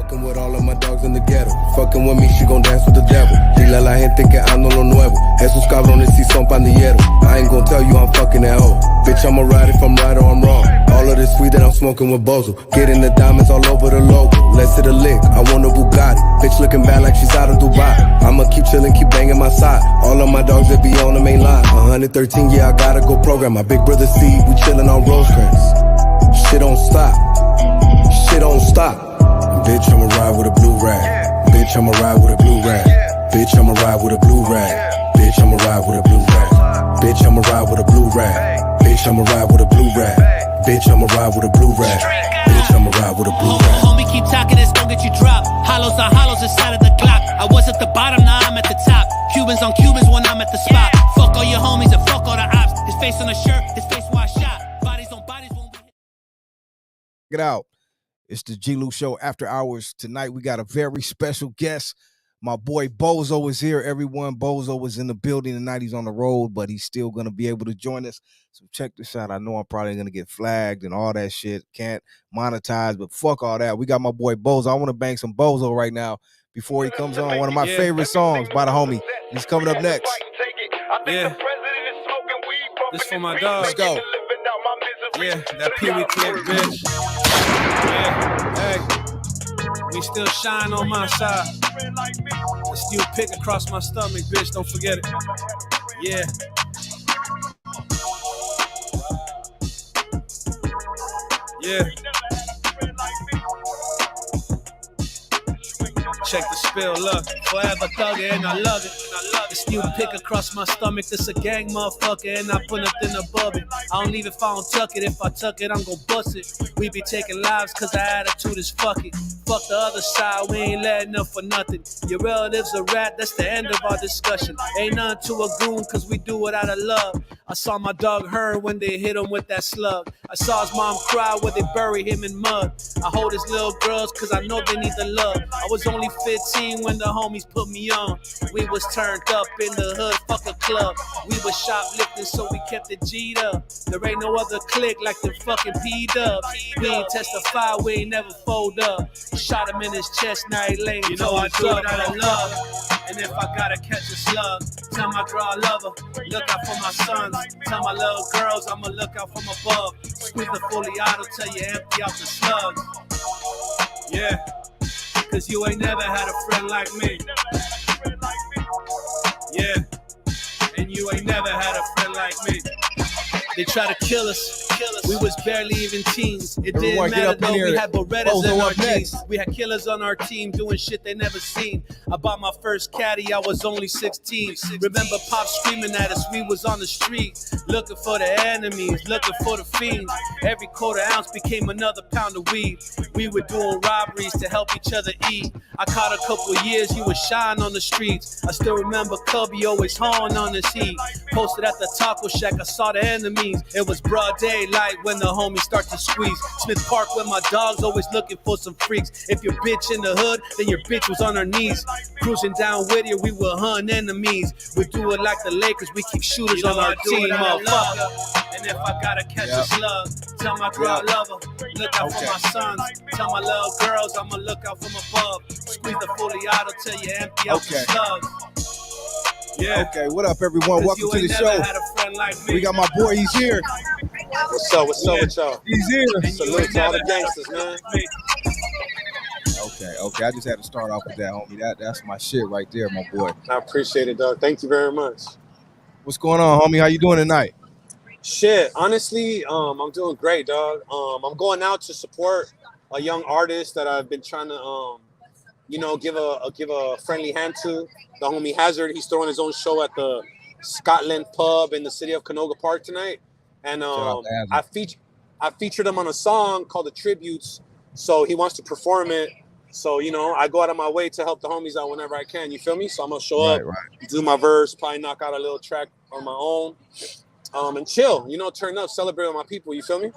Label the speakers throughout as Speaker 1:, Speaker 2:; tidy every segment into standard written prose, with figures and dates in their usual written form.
Speaker 1: Fucking with all of my dogs in the ghetto. Fucking with me, she gon' dance with the devil. Dile a la gente que ando lo nuevo. Esos cabrones si son pandilleros. I ain't gon' tell you I'm fucking that hoe. Bitch, I'ma ride if I'm right or I'm wrong. All of this weed that I'm smoking with Bozo. Getting the diamonds all over the logo. Let's hit a lick, I want a Bugatti. Bitch looking bad like she's out of Dubai. I'ma keep chillin', keep banging my side. All of my dogs that be on the main line. 113, yeah, I gotta go program. My big brother Steve, we chillin' on Rosecrans. Shit don't stop. Shit don't stop. Bitch, I'ma ride with a blue rag. Bitch, I'ma ride with a blue rag. Bitch, I'ma ride with a blue rag. Bitch, I'ma ride with a blue rag. Bitch, I'ma ride with a blue rag. Bitch, I'ma ride with a blue rag. Bitch, I'ma ride with a blue rag. Bitch, I'ma ride with a blue rag.
Speaker 2: Homie, keep talking, it's gon' get you dropped. Hollows on hollows inside of the Glock. I was at the bottom, now I'm at the top. Cubans on Cubans when I'm at the spot. Fuck all your homies and fuck all the ops. His face on the shirt, his face washed out. Bodies on bodies when we
Speaker 3: Get out. It's the G-Lew Show After Hours. Tonight we got a very special guest. My boy Bozo is here, everyone. Bozo was in the building tonight. He's on the road, but he's still going to be able to join us. So check this out. I know I'm probably going to get flagged and all that shit. Can't monetize, but fuck all that. We got my boy Bozo. I want to bang some Bozo right now before he comes on. One of my favorite songs by the homie. He's coming up next.
Speaker 4: Yeah. This for my dog.
Speaker 3: Let's go.
Speaker 4: Yeah, that Pee-wee clip, bitch. Yeah, hey. We still shine on my side. I still pick across my stomach, bitch. Don't forget it. Yeah. Yeah. Check the spill, look. Forever thugger and I love it. It's still pick across my stomach. This a gang motherfucker and I put nothing above it. I don't leave if I don't tuck it. If I tuck it, I'm gon' bust it. We be taking lives cause our attitude is fuck it. Fuck the other side, we ain't letting up for nothing. Your relatives a rat, that's the end of our discussion. Ain't nothing to a goon cause we do it out of love. I saw my dog Hearn when they hit him with that slug. I saw his mom cry when they bury him in mud. I hold his little girls cause I know they need the love. I was only 15 when the homies put me on. We was turned up in the hood, fuck a club. We was shoplifting so we kept it G'd up. There ain't no other clique like them fucking P-dubs. We ain't testify, we ain't never fold up. Shot him in his chest, now he laying. You know I do it out of love. And if I gotta catch a slug, tell my girl I love her. Look out for my sons. Tell my little girls I'ma look out from above. Squeeze the fully auto till you empty out the slugs. Yeah. Cause you ain't never had a friend like me. Yeah. And you ain't never had a friend like me. They try to kill us. We was barely even teens. It didn't matter though, we had Berettas in our jeans. We had killers on our team doing shit they never seen. I bought my first caddy, I was only 16. Remember Pop screaming at us, we was on the street. Looking for the enemies, looking for the fiends. Every quarter ounce became another pound of weed. We were doing robberies to help each other eat. I caught a couple years, he was shying on the streets. I still remember Cubby always hauling on his heat. Posted at the taco shack, I saw the enemies. It was broad daylight when the homies start to squeeze. Smith Park where my dogs always looking for some freaks. If your bitch in the hood, then your bitch was on her knees. Cruising down Whittier, we were hunting enemies. We do it like the Lakers, we keep shooters on our team, motherfucker. And if I gotta catch a slug, tell my girl I love her. Look out for my sons. Tell my little girls I'ma look out from above. Squeeze the fully auto till you empty out the slugs. Yeah.
Speaker 3: Okay, what up, everyone? Welcome to the show.
Speaker 4: Like
Speaker 3: we got my boy, he's here.
Speaker 5: What's up with y'all?
Speaker 3: He's here.
Speaker 5: Salute to all the gangsters, man.
Speaker 3: Okay. I just had to start off with that, homie. That's my shit right there, my boy.
Speaker 5: I appreciate it, dog. Thank you very much.
Speaker 3: What's going on, homie? How you doing tonight?
Speaker 5: Shit, honestly, I'm doing great, dog. I'm going out to support a young artist that I've been trying to, give a friendly hand to. The homie Hazard, he's throwing his own show at the Scotland Pub in the city of Canoga Park tonight, and I featured him on a song called "The Tributes." So he wants to perform it. So I go out of my way to help the homies out whenever I can. You feel me? So I'm gonna show up, do my verse, probably knock out a little track on my own, and chill. Turn up, celebrate with my people. You feel me?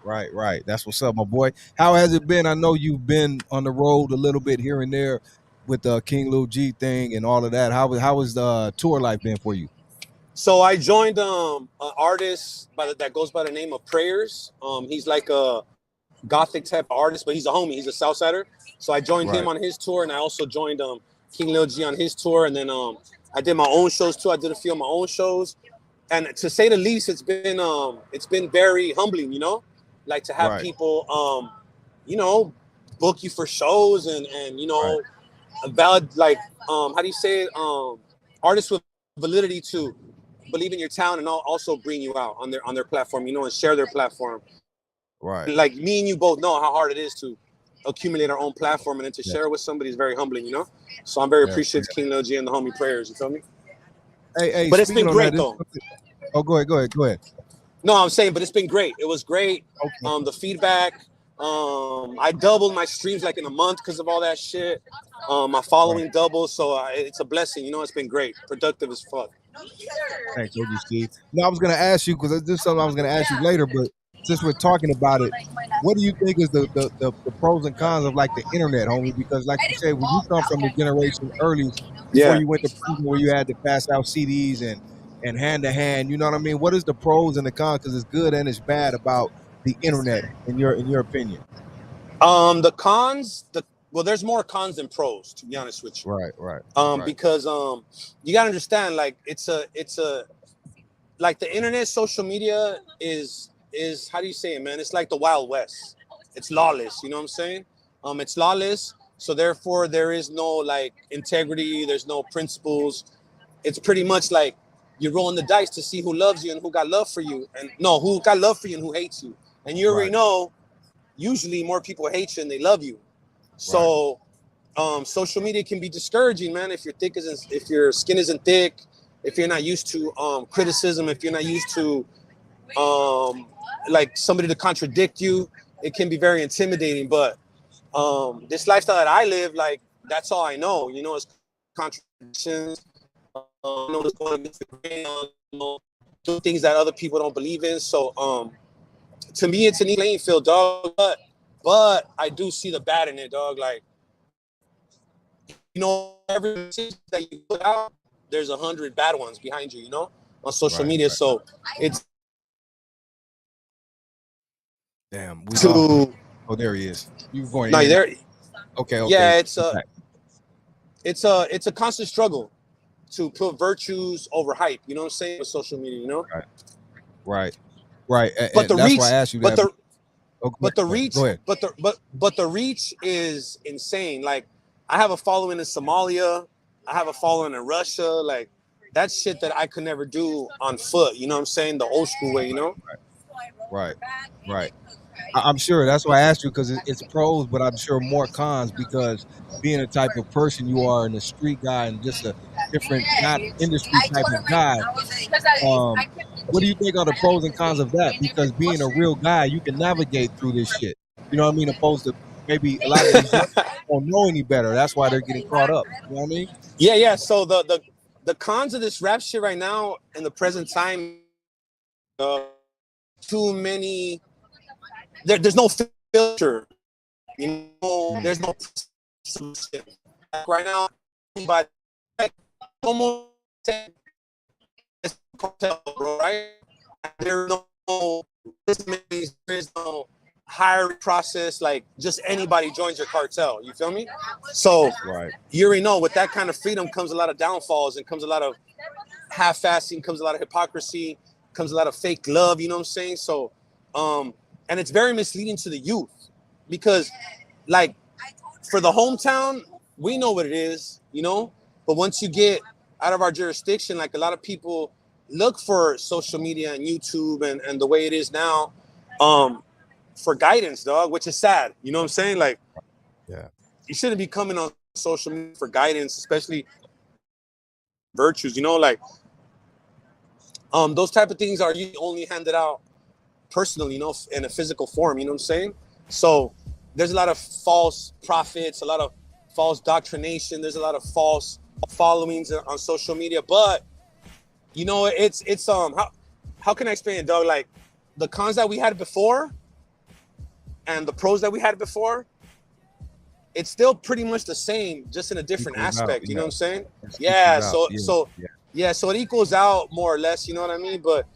Speaker 3: Right. That's what's up, my boy. How has it been? I know you've been on the road a little bit here and there with the King Lil G thing and all of that. How has the tour life been for you?
Speaker 5: So I joined an artist that goes by the name of Prayers. He's like a gothic type of artist, but he's a homie. He's a Southsider. So I joined him on his tour, and I also joined King Lil G on his tour, and then I did my own shows too. I did a few of my own shows, and to say the least, it's been very humbling, you know, like to have people, you know, book you for shows and you know, valid, like how do you say it, artists with validity to believe in your town and also bring you out on their platform, you know, and share their platform.
Speaker 3: Right.
Speaker 5: Like me and you both know how hard it is to accumulate our own platform, and then to share with somebody is very humbling, you know. So I'm very appreciative to King Lil G and the homie Prayers. You feel me?
Speaker 3: Hey,
Speaker 5: but it's been great though.
Speaker 3: Oh, go ahead.
Speaker 5: No, I'm saying, but it's been great. It was great. Okay. The feedback. I doubled my streams like in a month because of all that shit. My following doubled, so it's a blessing. You know, it's been great, productive as fuck.
Speaker 3: Thanks, OG Steve. Now I was gonna ask you, because this is something I was gonna ask you later, but since we're talking about it, what do you think is the pros and cons of like the internet, homie? Because like you said, when you come from the generation early, before you went to prison where you had to pass out CDs and hand to hand, you know what I mean? What is the pros and the cons? Because it's good and it's bad about the internet, in your opinion.
Speaker 5: The cons, well, there's more cons than pros, to be honest with you.
Speaker 3: Right.
Speaker 5: Because you gotta understand, like it's a like the internet, social media is how do you say it, man? It's like the Wild West. It's lawless, you know what I'm saying? It's lawless, so therefore there is no like integrity, there's no principles. It's pretty much like you're rolling the dice to see who loves you and who got love for you, and who got love for you and who hates you. And you already know, usually more people hate you than they love you. So social media can be discouraging, man, if your skin isn't thick, if you're not used to criticism, if you're not used to like somebody to contradict you, it can be very intimidating. But this lifestyle that I live, like that's all I know, you know, it's contradictions, you know, what's going against the grain, you know, do things that other people don't believe in. So to me, it's an even playing field, dog. But I do see the bad in it, dog. Like, you know, every decision that you put out, there's 100 bad ones behind you, you know, on social media. So it's
Speaker 3: damn. Oh, there he is. You going?
Speaker 5: No, there.
Speaker 3: Okay.
Speaker 5: Yeah, it's a constant struggle to put virtues over hype. You know what I'm saying? With social media, you know.
Speaker 3: Right.
Speaker 5: But the
Speaker 3: that's
Speaker 5: reach,
Speaker 3: why I asked you
Speaker 5: but
Speaker 3: that.
Speaker 5: The reach is insane. Like, I have a following in Somalia, I have a following in Russia. Like, that's shit that I could never do on foot. You know what I'm saying? The old school way, you know?
Speaker 3: Right. I'm sure that's why I asked you, because it's pros, but I'm sure more cons, because being the type of person you are, and a street guy, and just a different, not industry type of guy. What do you think are the pros and cons of that? Because being a real guy, you can navigate through this shit. You know what I mean? Opposed to maybe a lot of these don't know any better. That's why they're getting caught up. You know what I mean?
Speaker 5: Yeah. So the cons of this rap shit right now in the present time, too many. There's no filter. You know, there's no solution. Right now, but almost cartel, bro, right? There's no hiring process. Like, just anybody joins your cartel. You feel me? So you already know, with that kind of freedom comes a lot of downfalls, and comes a lot of half-assing, comes a lot of hypocrisy, comes a lot of fake love. You know what I'm saying? So, and it's very misleading to the youth, because, like, for the hometown, we know what it is, you know. But once you get out of our jurisdiction, like, a lot of people look for social media and YouTube and the way it is now for guidance, dog, which is sad. You know what I'm saying? Like, you shouldn't be coming on social media for guidance, especially virtues, you know, like those type of things are usually only handed out personally, you know, in a physical form, you know what I'm saying? So there's a lot of false prophets, a lot of false doctrination, there's a lot of false followings on social media. But you know, it's how can I explain it, dog? Like, the cons that we had before and the pros that we had before, it's still pretty much the same, just in a different aspect. You know what I'm saying? So it equals out more or less. You know what I mean? But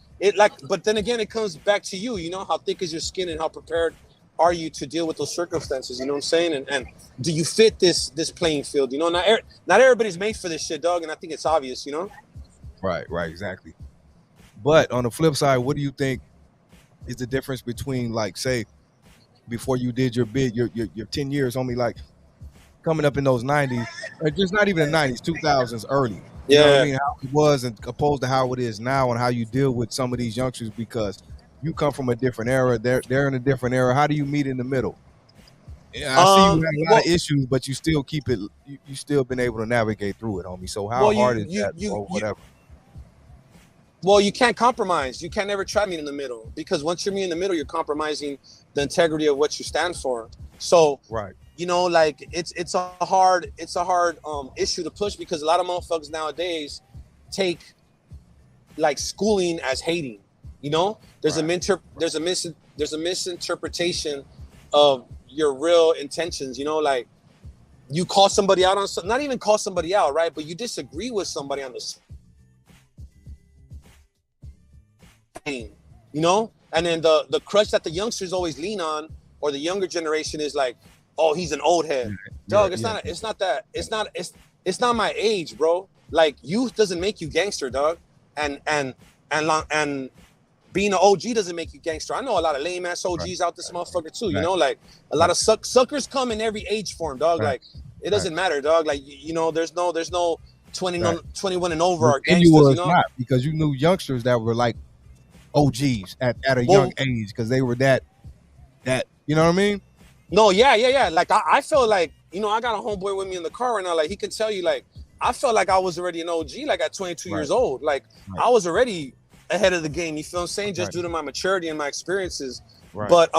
Speaker 5: then again, it comes back to you. You know, how thick is your skin and how prepared are you to deal with those circumstances? You know what I'm saying? And do you fit this playing field? You know, not everybody's made for this shit, dog. And I think it's obvious. You know.
Speaker 3: Right, exactly. But on the flip side, what do you think is the difference between, like, say, before you did your bid, your 10 years, homie, like coming up in those 90s, or just not even the 90s, 2000s, early. You know what I mean? How it was, and opposed to how it is now, and how you deal with some of these youngsters, because you come from a different era. They're in a different era. How do you meet in the middle? Yeah, I see you had a lot of issues, but you still keep it. You still been able to navigate through it, homie. So how hard is that, or whatever?
Speaker 5: Well, you can't compromise. You can't ever try to meet in the middle, because once you're meeting in the middle, you're compromising the integrity of what you stand for. So,
Speaker 3: right,
Speaker 5: you know, like it's a hard issue to push, because a lot of motherfuckers nowadays take like schooling as hating. You know, there's a misinterpretation of your real intentions. You know, like you call somebody out on not even call somebody out, right? But you disagree with somebody on the, you know, and then the crutch that the youngsters always lean on, or the younger generation, is like, oh, he's an old head. Dog, it's not my age, bro. Like, youth doesn't make you gangster, dog. And being an OG doesn't make you gangster. I know a lot of lame ass OGs out this motherfucker too. You know, like a lot of suckers come in every age form, dog. Like, it doesn't matter, dog. Like, you know, there's no 21 and over are gangsters.
Speaker 3: You know, not, because you knew youngsters that were like OGs at a young age, because they were that you know what I mean?
Speaker 5: No, yeah. Like I felt like, you know, I got a homeboy with me in the car right now. Like, he can tell you, like, I felt like I was already an OG, like at 22 years old. Like, I was already ahead of the game. You feel what I'm saying? Just due to my maturity and my experiences. Right. But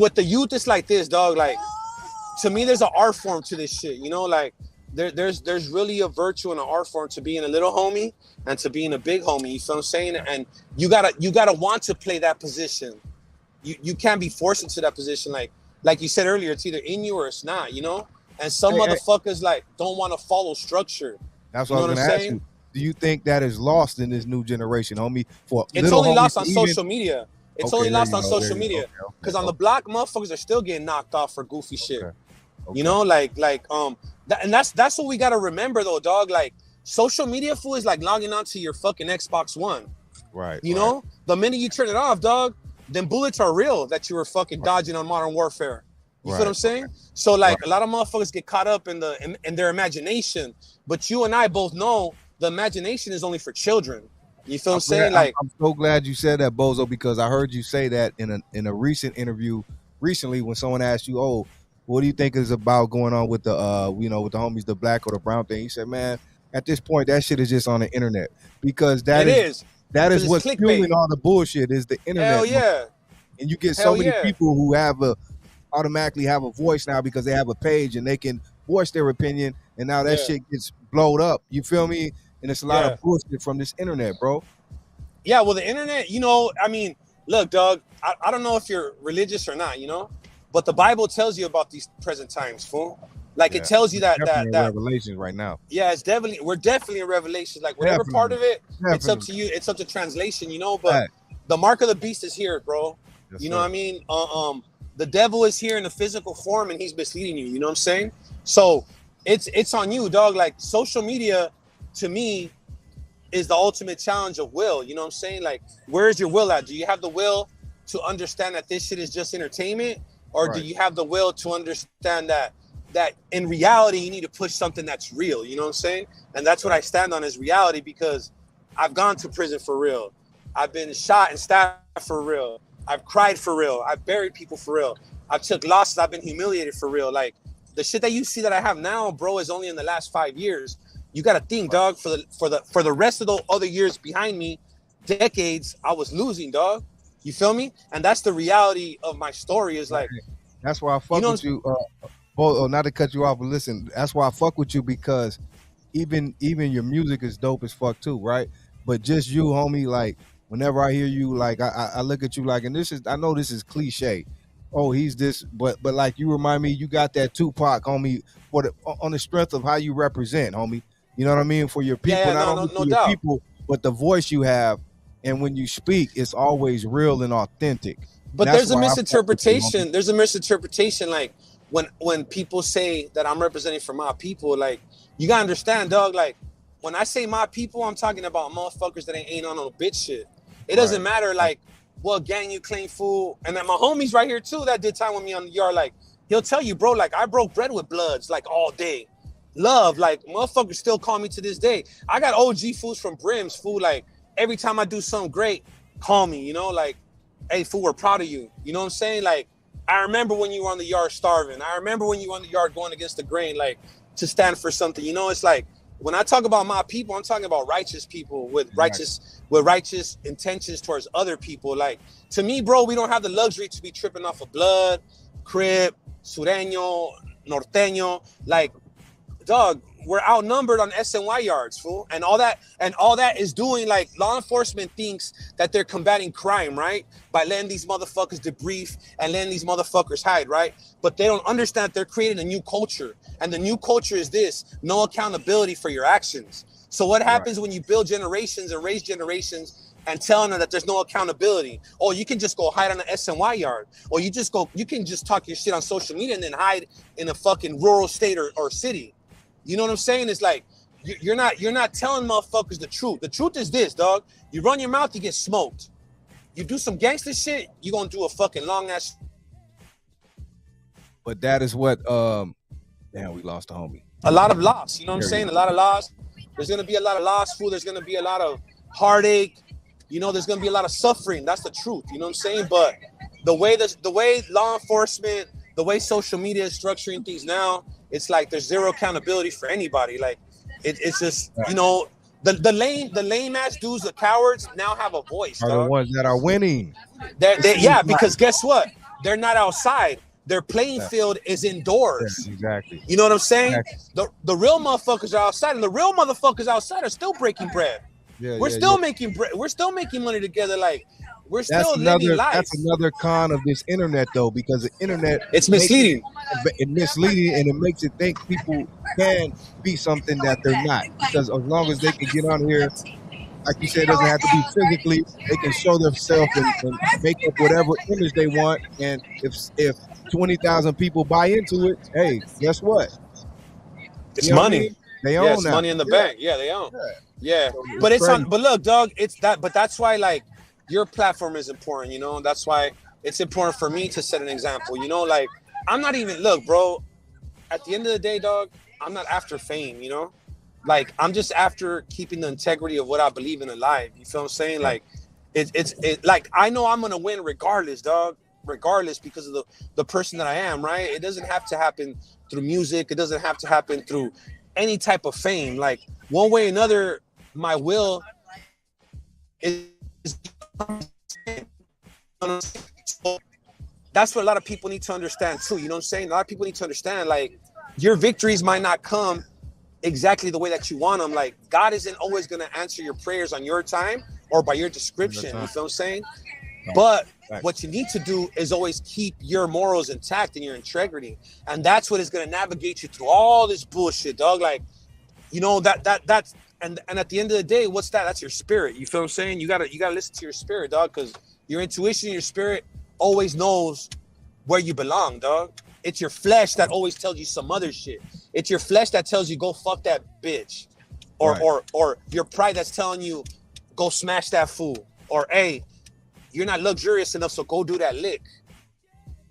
Speaker 5: with the youth, it's like this, dog. Like, to me, there's an art form to this shit. You know, like there's really a virtue and an art form to being a little homie and to being a big homie. You feel what I'm saying? And you gotta want to play that position. You can't be forced into that position. Like you said earlier, it's either in you or it's not, you know? And some motherfuckers like don't want to follow structure.
Speaker 3: That's what I was gonna ask you. Do you think that is lost in this new generation, homie?
Speaker 5: It's only lost on social media. It's only lost on social media. Because on the block, motherfuckers are still getting knocked off for goofy shit. Okay. You know, and that's what we gotta remember though, dog. Like, social media, fool, is like logging onto your fucking Xbox One.
Speaker 3: Right.
Speaker 5: You know? The minute you turn it off, dog, then bullets are real that you were fucking dodging on Modern Warfare. You feel what I'm saying? So like a lot of motherfuckers get caught up in their imagination, but you and I both know the imagination is only for children. You feel what I'm saying? Like,
Speaker 3: I'm so glad you said that, Bozo, because I heard you say that in a recent interview recently when someone asked you, "Oh, what do you think is about going on with the with the homies, the black or the brown thing?" He said, "Man, at this point, that shit is just on the internet, because that is what's fueling all the bullshit is the internet."
Speaker 5: Hell yeah.
Speaker 3: And you get so many people who automatically have a voice now because they have a page and they can voice their opinion, and now that shit gets blowed up. You feel me? And it's a lot of bullshit from this internet, bro.
Speaker 5: Yeah, well, the internet, you know, I mean, look, dog, I don't know if you're religious or not, you know, but the Bible tells you about these present times, fool. Like, it tells you that
Speaker 3: Revelations right now.
Speaker 5: Yeah, we're definitely in Revelations. Like, whatever part of it, it's up to you. It's up to translation, you know. But the mark of the beast is here, bro. Yes, you know what I mean? The devil is here in a physical form, and he's misleading you. You know what I'm saying? So it's on you, dog. Like, social media, to me, is the ultimate challenge of will. You know what I'm saying? Like, where's your will at? Do you have the will to understand that this shit is just entertainment, or do you have the will to understand that in reality you need to push something that's real? You know what I'm saying? And that's what I stand on, is reality, because I've gone to prison for real. I've been shot and stabbed for real. I've cried for real. I've buried people for real. I've took losses. I've been humiliated for real. Like, the shit that you see that I have now, bro, is only in the last 5 years. You got to think, dog, for the rest of the other years behind me, decades, I was losing, dog. You feel me? And that's the reality of my story. Is like,
Speaker 3: that's why I fuck with you. Not to cut you off, but listen, that's why I fuck with you, because even your music is dope as fuck too, right? But just you, homie, like, whenever I hear you, like, I look at you like, and I know this is cliche. Oh, he's this, but like, you remind me, you got that Tupac, homie, on the strength of how you represent, homie. You know what I mean? For your people, not only for your people, but the voice you have, and when you speak, it's always real and authentic.
Speaker 5: But there's a misinterpretation. There's a misinterpretation. Like when people say that I'm representing for my people, like you gotta understand, dog. Like when I say my people, I'm talking about motherfuckers that ain't on no bitch shit. It doesn't matter like what gang you claim, fool. And then my homies right here too that did time with me on the yard, like he'll tell you, bro, like I broke bread with Bloods like all day. Love, like motherfuckers still call me to this day. I got OG fools from Brims, fool. Like every time I do something great, call me, you know, like, hey, fool, we're proud of you. You know what I'm saying? Like, I remember when you were on the yard starving. I remember when you were on the yard going against the grain, like to stand for something. You know, it's like when I talk about my people, I'm talking about righteous people with righteous intentions towards other people. Like to me, bro, we don't have the luxury to be tripping off of Blood, Crip, Sureño, Norteño. Like, dog, we're outnumbered on SNY yards, fool. And all that is doing, like, law enforcement thinks that they're combating crime, right? By letting these motherfuckers debrief and letting these motherfuckers hide, right? But they don't understand that they're creating a new culture. And the new culture is this: no accountability for your actions. So what happens when you build generations and raise generations and telling them that there's no accountability? Oh, you can just go hide on the SNY yard. Or you can just talk your shit on social media and then hide in a fucking rural state or city. You know what I'm saying? It's like you're not telling motherfuckers the truth. The truth is this, dog. You run your mouth, you get smoked. You do some gangster shit, you gonna do a fucking long ass.
Speaker 3: But that is what damn, we lost a homie.
Speaker 5: A lot of loss, you know what I'm saying? A lot of loss. There's gonna be a lot of loss, fool. There's gonna be a lot of heartache. You know, there's gonna be a lot of suffering. That's the truth. You know what I'm saying? But the way law enforcement, the way social media is structuring things now, it's like there's zero accountability for anybody. Like it's just, you know, the lame ass dudes, the cowards now have a voice.
Speaker 3: Are
Speaker 5: dog.
Speaker 3: the ones that are winning.
Speaker 5: Yeah, because guess what? They're not outside. Their playing field is indoors.
Speaker 3: Yeah, exactly.
Speaker 5: You know what I'm saying?
Speaker 3: Exactly.
Speaker 5: The real motherfuckers are outside, and the real motherfuckers outside are still breaking bread. We're still making bread. We're still making money together. Like we're still living life.
Speaker 3: That's another con of this internet, though, because the internet,
Speaker 5: it's misleading.
Speaker 3: It's misleading, and it makes it think people can be something that they're not. Because as long as they can get on here, like you said, it doesn't have to be physically. They can show themselves and make up whatever image they want. And if 20,000 people buy into it, hey, guess what?
Speaker 5: It's money.
Speaker 3: They own
Speaker 5: it's
Speaker 3: that.
Speaker 5: Money in the bank. Yeah, they own. Yeah. But it's on. But look, dog, it's that. But that's why, like, your platform is important. You know, that's why it's important for me to set an example. You know, like, I'm not even, look, bro. At the end of the day, dog, I'm not after fame. You know, like, I'm just after keeping the integrity of what I believe in alive. You feel what I'm saying? Like, it's like, I know I'm gonna win regardless, dog. Regardless, because of the person that I am, right? It doesn't have to happen through music. It doesn't have to happen through any type of fame. Like, one way or another, my will is. So that's what a lot of people need to understand too. You know what I'm saying? A lot of people need to understand, like, your victories might not come exactly the way that you want them. Like, God isn't always going to answer your prayers on your time or by your description. You feel what I'm saying? But what you need to do is always keep your morals intact and your integrity. And that's what is going to navigate you through all this bullshit, dog. Like, you know, that's and at the end of the day, what's that? That's your spirit. You feel what I'm saying? You gotta listen to your spirit, dog, because your intuition, your spirit always knows where you belong, dog. It's your flesh that always tells you some other shit. It's your flesh that tells you go fuck that bitch. Or your pride that's telling you go smash that fool. Or hey, you're not luxurious enough, so go do that lick.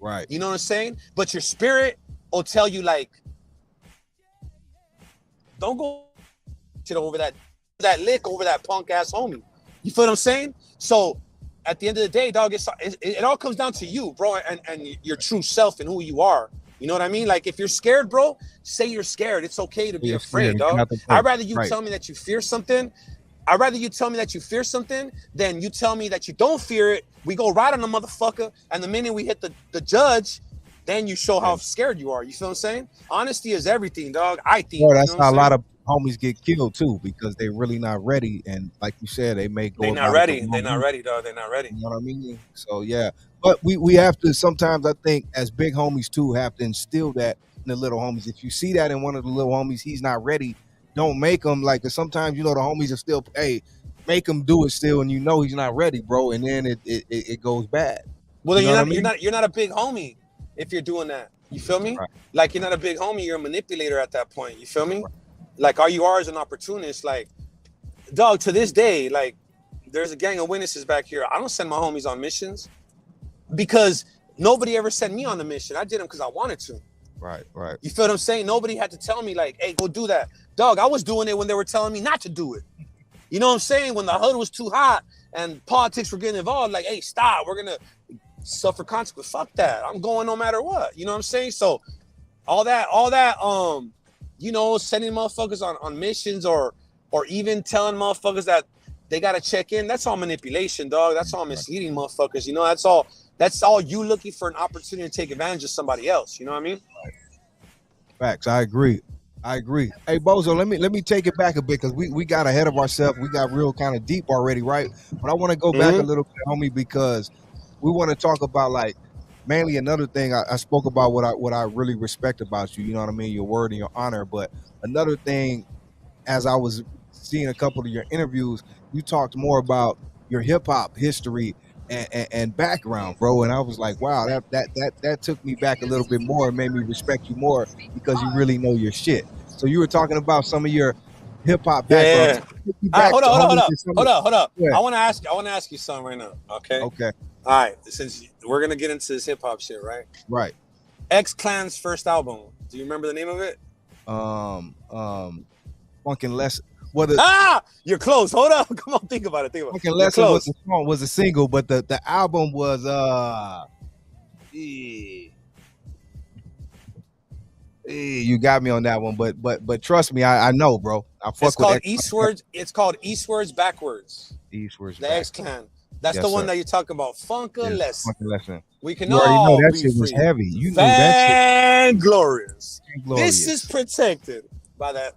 Speaker 3: Right.
Speaker 5: You know what I'm saying? But your spirit will tell you, like, don't go shit over that lick over that punk ass homie. You feel what I'm saying? So at the end of the day, dog, it all comes down to you, bro, and your true self and who you are. You know what I mean? Like, if you're scared, bro, say you're scared. It's okay to be afraid, dog. I'd rather you tell me that you fear something. I'd rather you tell me that you fear something than you tell me that you don't fear it. We go right on the motherfucker, and the minute we hit the judge, then you show how scared you are. You feel what I'm saying? Honesty is everything, dog. I think.
Speaker 3: Well, that's how a lot of homies get killed too, because they're really not ready. And like you said, they may go.
Speaker 5: They're not ready. They're not ready, dog. They're not ready.
Speaker 3: You know what I mean? So yeah, but we have to sometimes. I think as big homies too have to instill that in the little homies. If you see that in one of the little homies, he's not ready. Don't make him like. Cause sometimes you know the homies are still. Hey, make him do it still, and you know he's not ready, bro. And then it goes bad.
Speaker 5: Well, then
Speaker 3: You know what I
Speaker 5: you're not a big homie if you're doing that. You feel me?
Speaker 3: Right.
Speaker 5: Like you're not a big homie. You're a manipulator at that point. You feel me? Like all you are is an opportunist. Like, dog. To this day, like there's a gang of witnesses back here. I don't send my homies on missions because nobody ever sent me on the mission. I did them because I wanted to.
Speaker 3: Right, right.
Speaker 5: You feel what I'm saying? Nobody had to tell me like, hey, go do that. Dog, I was doing it when they were telling me not to do it. You know what I'm saying? When the hood was too hot and politics were getting involved, like, hey, stop. We're going to suffer consequence. Fuck that. I'm going no matter what. You know what I'm saying? So all that, you know, sending motherfuckers on missions or even telling motherfuckers that they got to check in. That's all manipulation, dog. That's all misleading motherfuckers. You know, that's all you looking for an opportunity to take advantage of somebody else. You know what I mean?
Speaker 3: Facts. I agree. Hey, Bozo, let me take it back a bit because we got ahead of ourselves. We got real kind of deep already, right? But I want to go back a little bit, homie, because we want to talk about like mainly another thing. I spoke about what I really respect about you. You know what I mean? Your word and your honor. But another thing, as I was seeing a couple of your interviews, you talked more about your hip hop history and background, bro. And I was like, wow, that took me back a little bit more and made me respect you more because you really know your shit. So you were talking about some of your hip hop background.
Speaker 5: Yeah. Hold up.
Speaker 3: Yeah.
Speaker 5: I want to ask you something right now. Okay.
Speaker 3: Okay.
Speaker 5: All right. Since we're gonna get into this hip hop shit, right?
Speaker 3: Right.
Speaker 5: X-Clan's first album. Do you remember the name of it?
Speaker 3: Funkin' Lesson.
Speaker 5: You're close. Hold up. Come on, think about it.
Speaker 3: Funkin' Lesson was the song, was a single, but the album was you got me on that one, but trust me, I know, bro.
Speaker 5: It's called Eastwards. It's called Eastwards Backwards.
Speaker 3: Eastwards.
Speaker 5: The X-Clan. That's the one that you're talking about. Funkin' Lesson.
Speaker 3: Funkin' Lesson.
Speaker 5: We can
Speaker 3: you already know that
Speaker 5: be
Speaker 3: shit was
Speaker 5: free.
Speaker 3: heavy. You know that shit.
Speaker 5: Glorious. This is protected by the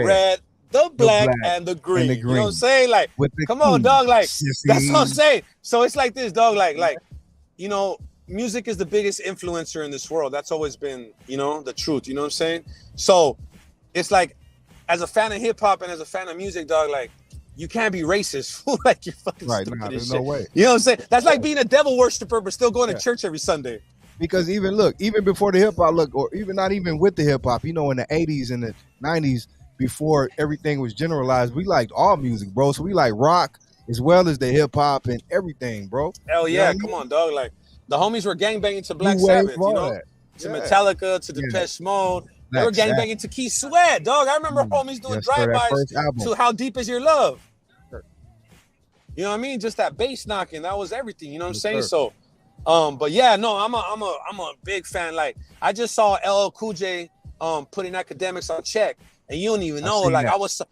Speaker 5: red, the black, and the green. You know what I'm saying? Like, come on, dog. Like, that's what I'm saying. So it's like this, dog. Like, you know, music is the biggest influencer in this world. That's always been, you know, the truth. You know what I'm saying? So it's like, as a fan of hip hop and as a fan of music, dog, like, you can't be racist. Like, you're fucking stupid as
Speaker 3: there's
Speaker 5: shit.
Speaker 3: no way.
Speaker 5: You know what I'm saying? That's like being a devil worshiper, but still going to church every Sunday.
Speaker 3: Because even before the hip hop, or even not even with the hip hop, you know, in the 80s and the 90s, before everything was generalized, we liked all music, bro. So we like rock as well as the hip hop and everything, bro.
Speaker 5: Hell yeah, come on, dog. Like, the homies were gangbanging to Black Sabbath, you know, to Metallica, to Depeche Mode. They were gangbanging to Keith Sweat, dog. I remember homies doing drive-bys to How Deep Is Your Love. You know what I mean? Just that bass knocking, that was everything. You know what I'm saying? So, but yeah, no, I'm a big fan. Like, I just saw LL Cool J putting Academics on check, and you don't even know. Like, I was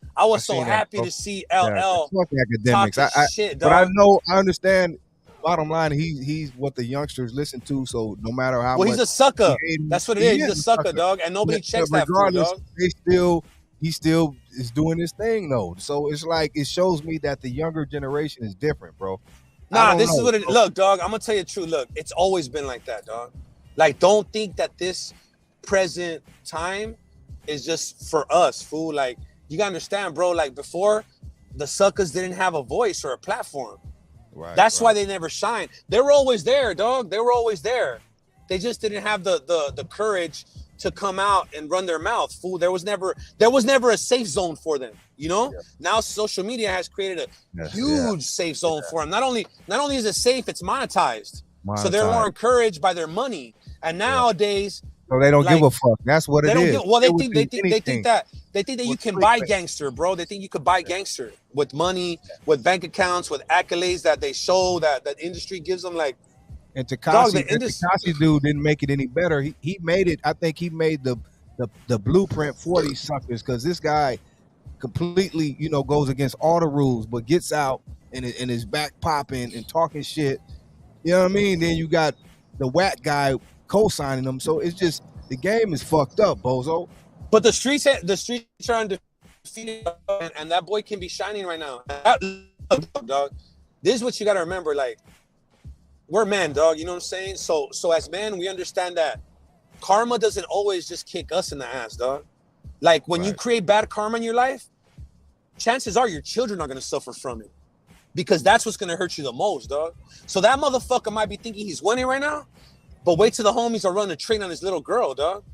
Speaker 5: so happy to see LL
Speaker 3: Academics.
Speaker 5: Shit, dog.
Speaker 3: But I understand. Bottom line, he's what the youngsters listen to. So no matter how much,
Speaker 5: he's a sucker. That's what it is. He's a sucker, dog, and nobody checks that for dog.
Speaker 3: He still is doing his thing though. So it's like, it shows me that the younger generation is different, bro.
Speaker 5: Nah, this is what it. Look, dog. I'm gonna tell you the truth. Look, it's always been like that, dog. Like, don't think that this present time is just for us, fool. Like, you gotta understand, bro. Like, before, the suckers didn't have a voice or a platform. Right, that's why they never shined. They were always there, dog. They were always there. They just didn't have the courage to come out and run their mouth, fool. There was never a safe zone for them, you know? Yeah. Now social media has created a huge safe zone for them. Not only is it safe, it's monetized. So they're more encouraged by their money. And nowadays,
Speaker 3: so they don't give a fuck. That's what it is.
Speaker 5: Well, they think that you can buy gangster, bro. They think you could buy gangster with money, with bank accounts, with accolades that they show that industry gives them. Like,
Speaker 3: and Tekashi dude didn't make it any better. He made it. I think he made the blueprint for these suckers, because this guy completely, you know, goes against all the rules, but gets out and is back popping and talking shit. You know what I mean? Then you got the whack guy co-signing them. So it's just, the game is fucked up, Bozo.
Speaker 5: But the streets are undefeated, and that boy can be shining right now. Dog, this is what you got to remember. Like, we're men, dog. You know what I'm saying? So as men, we understand that karma doesn't always just kick us in the ass, dog. Like, when you create bad karma in your life, chances are your children are going to suffer from it. because that's what's gonna hurt you the most, dog. So that motherfucker might be thinking he's winning right now, but wait till the homies are running a train on his little girl, dog.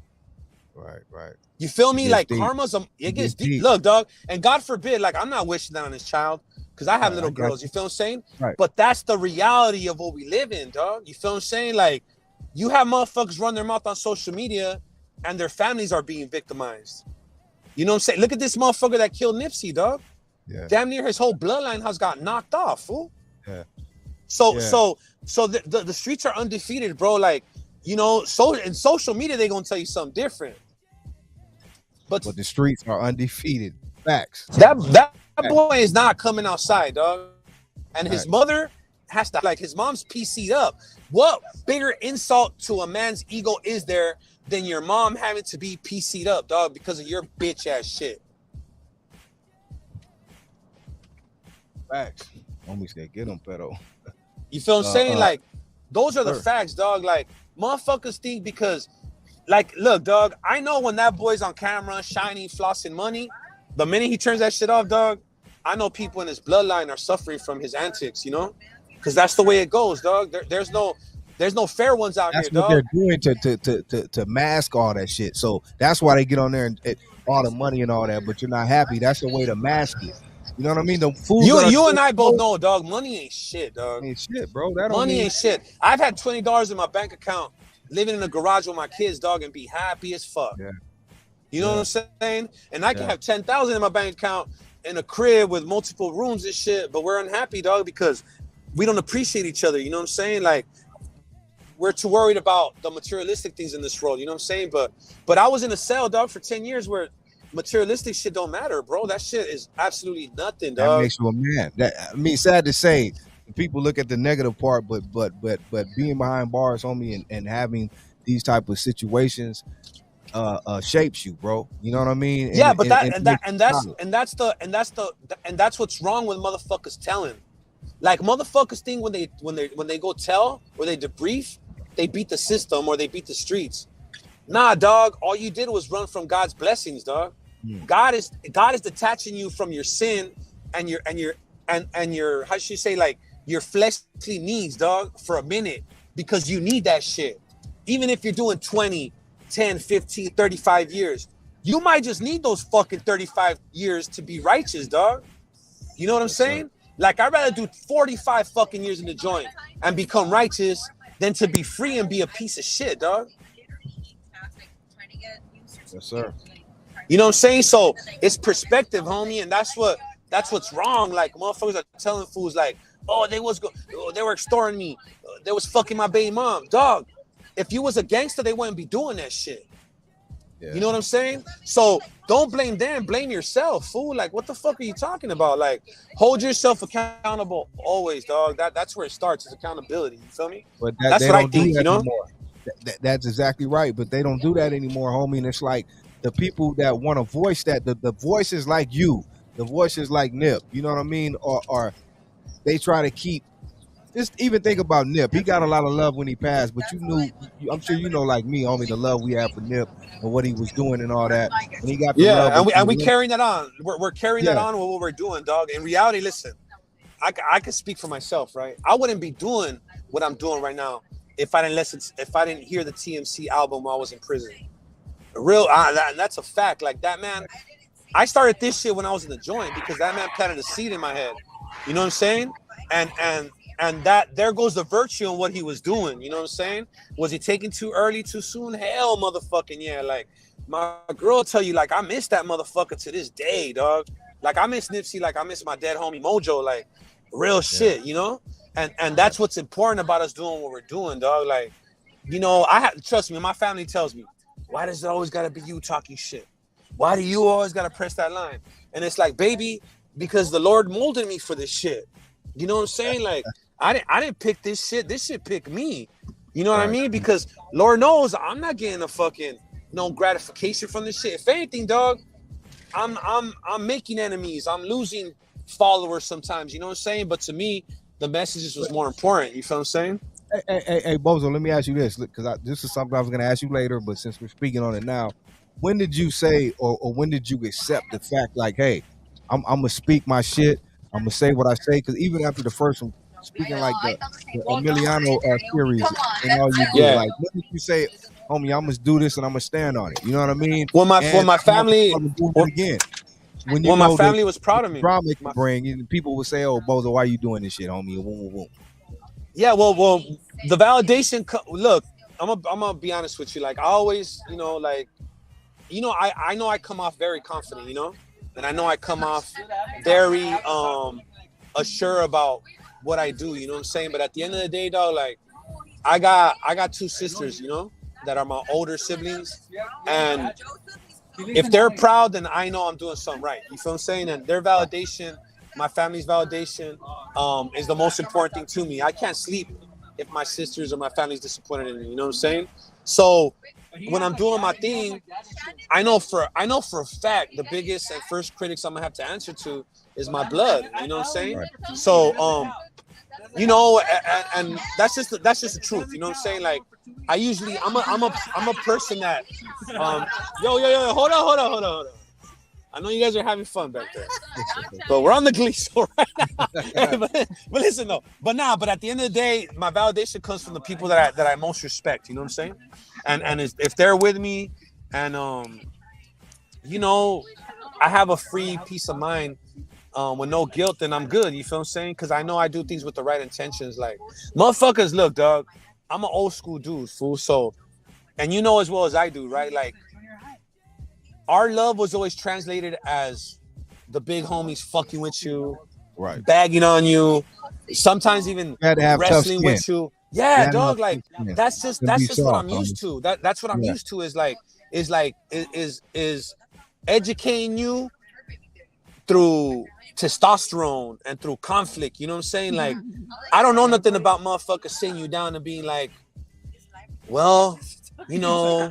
Speaker 3: Right.
Speaker 5: You feel me? Like
Speaker 3: deep.
Speaker 5: karma's it gets deep. Look, dog, and God forbid, like I'm not wishing that on his child because I have little girls. You feel what I'm saying?
Speaker 3: Right.
Speaker 5: But that's the reality of what we live in, dog. You feel what I'm saying? Like you have motherfuckers run their mouth on social media, and their families are being victimized. You know what I'm saying? Look at this motherfucker that killed Nipsey, dog.
Speaker 3: Yeah.
Speaker 5: Damn near his whole bloodline has got knocked off, fool.
Speaker 3: Yeah.
Speaker 5: So the streets are undefeated, bro. Like, you know, so in social media they gonna tell you something different. But
Speaker 3: the streets are undefeated. Facts.
Speaker 5: That boy is not coming outside, dog. And his mother has to, like, his mom's PC'd up. What bigger insult to a man's ego is there than your mom having to be PC'd up, dog, because of your bitch ass shit?
Speaker 3: Facts. Homie said, get him, pedo.
Speaker 5: You feel what I'm saying? Like, those are the facts, dog. Like, motherfuckers think because, like, look, dog, I know when that boy's on camera, shiny, flossing money, the minute he turns that shit off, dog, I know people in his bloodline are suffering from his antics, you know? Because that's the way it goes, dog. There's no fair ones out here, dog.
Speaker 3: That's what they're doing to mask all that shit. So that's why they get on there and all the money and all that, but you're not happy. That's the way to mask it. You know what I mean? The fools
Speaker 5: you and I both know, dog. Money ain't shit, dog.
Speaker 3: Ain't shit, bro.
Speaker 5: Money ain't shit. I've had $20 in my bank account, living in a garage with my kids, dog, and be happy as fuck.
Speaker 3: Yeah.
Speaker 5: You know what I'm saying? And I can have 10,000 in my bank account in a crib with multiple rooms and shit, but we're unhappy, dog, because we don't appreciate each other. You know what I'm saying? Like, we're too worried about the materialistic things in this world. You know what I'm saying? But I was in a cell, dog, for 10 years where materialistic shit don't matter, bro. That shit is absolutely nothing, dog.
Speaker 3: That makes you a man. I mean, sad to say, people look at the negative part, but being behind bars, homie, and having these type of situations shapes you, bro. You know what I mean?
Speaker 5: Yeah, but that's what's wrong with motherfuckers telling. Like, motherfuckers think when they go tell or they debrief, they beat the system or they beat the streets. Nah, dog. All you did was run from God's blessings, dog. God is detaching you from your sin and your how should you say, like, your fleshly needs, dog, for a minute, because you need that shit. Even if you're doing 20, 10, 15, 35 years, you might just need those fucking 35 years to be righteous, dog. You know what I'm saying? Like, I'd rather do 45 fucking years in the joint and become righteous than to be free and be a piece of shit, dog.
Speaker 3: Yes, sir.
Speaker 5: You know what I'm saying? So it's perspective, homie, and that's what's wrong. Like, motherfuckers are telling fools like, oh, they were extorting me, they was fucking my baby mom, dog. If you was a gangster, they wouldn't be doing that shit. Yeah. You know what I'm saying? So don't blame them, blame yourself, fool. Like, what the fuck are you talking about? Like, hold yourself accountable always, dog. That's where it starts, is accountability. You feel me?
Speaker 3: But
Speaker 5: that's what I think, you know?
Speaker 3: That's exactly right. But they don't do that anymore, homie. And it's like the people that want to voice that, the voices like you, the voices like Nip, you know what I mean? Or they try to keep, just even think about Nip. He got a lot of love when he passed, but I'm sure you know, like me, homie, the love we have for Nip and what he was doing and all that. And he got the love,
Speaker 5: and we carrying that on. We're carrying that on with what we're doing, dog. In reality, listen, I can speak for myself, right? I wouldn't be doing what I'm doing right now if I didn't hear the TMC album while I was in prison. That's a fact. Like, that man, I started this shit when I was in the joint because that man planted a seed in my head. You know what I'm saying? And that there goes the virtue in what he was doing. You know what I'm saying? Was he taken too early, too soon? Hell, motherfucking yeah. Like, my girl will tell you, like, I miss that motherfucker to this day, dog. Like, I miss Nipsey, like I miss my dead homie Mojo, like, real shit, you know? And that's what's important about us doing what we're doing, dog. Like, you know, trust me, my family tells me, why does it always gotta be you talking shit? Why do you always gotta press that line? And it's like, baby, because the Lord molded me for this shit. You know what I'm saying? Like, I didn't pick this shit. This shit picked me. You know what I mean? Because Lord knows I'm not getting a fucking no gratification from this shit. If anything, dog, I'm making enemies. I'm losing followers sometimes. You know what I'm saying? But to me, the messages was more important. You feel what I'm saying?
Speaker 3: Hey, Bozo, let me ask you this, because this is something I was going to ask you later, but since we're speaking on it now, when did you say or when did you accept the fact, like, hey, I'm going to speak my shit, I'm gonna say what I say because even after the first one, speaking like the Emiliano series and all you do,
Speaker 5: Yeah.
Speaker 3: like what did you say, homie? I'm gonna do this and I'm gonna stand on it. You know what I mean?
Speaker 5: When my family,
Speaker 3: I'm doing it again. When you
Speaker 5: when my
Speaker 3: know
Speaker 5: family was proud of me.
Speaker 3: drama it can bring, and people would say, "Oh, Bozo, why you doing this shit, homie?" Boom, boom, boom.
Speaker 5: Yeah, well, the validation. Look, I'm gonna be honest with you. Like I always, you know, like, you know, I know I come off very confident, you know, and I know I come off very assured about what I do. You know what I'm saying? But at the end of the day, dog, like I got two sisters, you know, that are my older siblings, and if they're proud, then I know I'm doing something right. You feel what I'm saying? And their validation, my family's validation, is the most important thing to me. I can't sleep if my sisters or my family's disappointed in me. You know what I'm saying? So when I'm doing my thing, I know for a fact the biggest and first critics I'm gonna have to answer to is my blood. You know what I'm saying?
Speaker 3: Right.
Speaker 5: So you know, and that's just the truth. You know what I'm saying? Like I usually I'm a person that yo, hold on. I know you guys are having fun back there, but we're on the glee show right now. Hey, but listen though, but at the end of the day, my validation comes from the people that I most respect. You know what I'm saying? And if they're with me, and you know, I have a free peace of mind with no guilt, then I'm good. You feel what I'm saying? Because I know I do things with the right intentions. Like motherfuckers, look, dog, I'm an old school dude, fool. So, and you know as well as I do, right? Like. Our love was always translated as the big homies fucking with you,
Speaker 3: Right,
Speaker 5: bagging on you, sometimes even wrestling with you. Yeah, dog. Like that's just what I'm used to. That's what I'm used to. Is educating you through testosterone and through conflict. You know what I'm saying? Like I don't know nothing about motherfuckers sitting you down and being like, well, you know,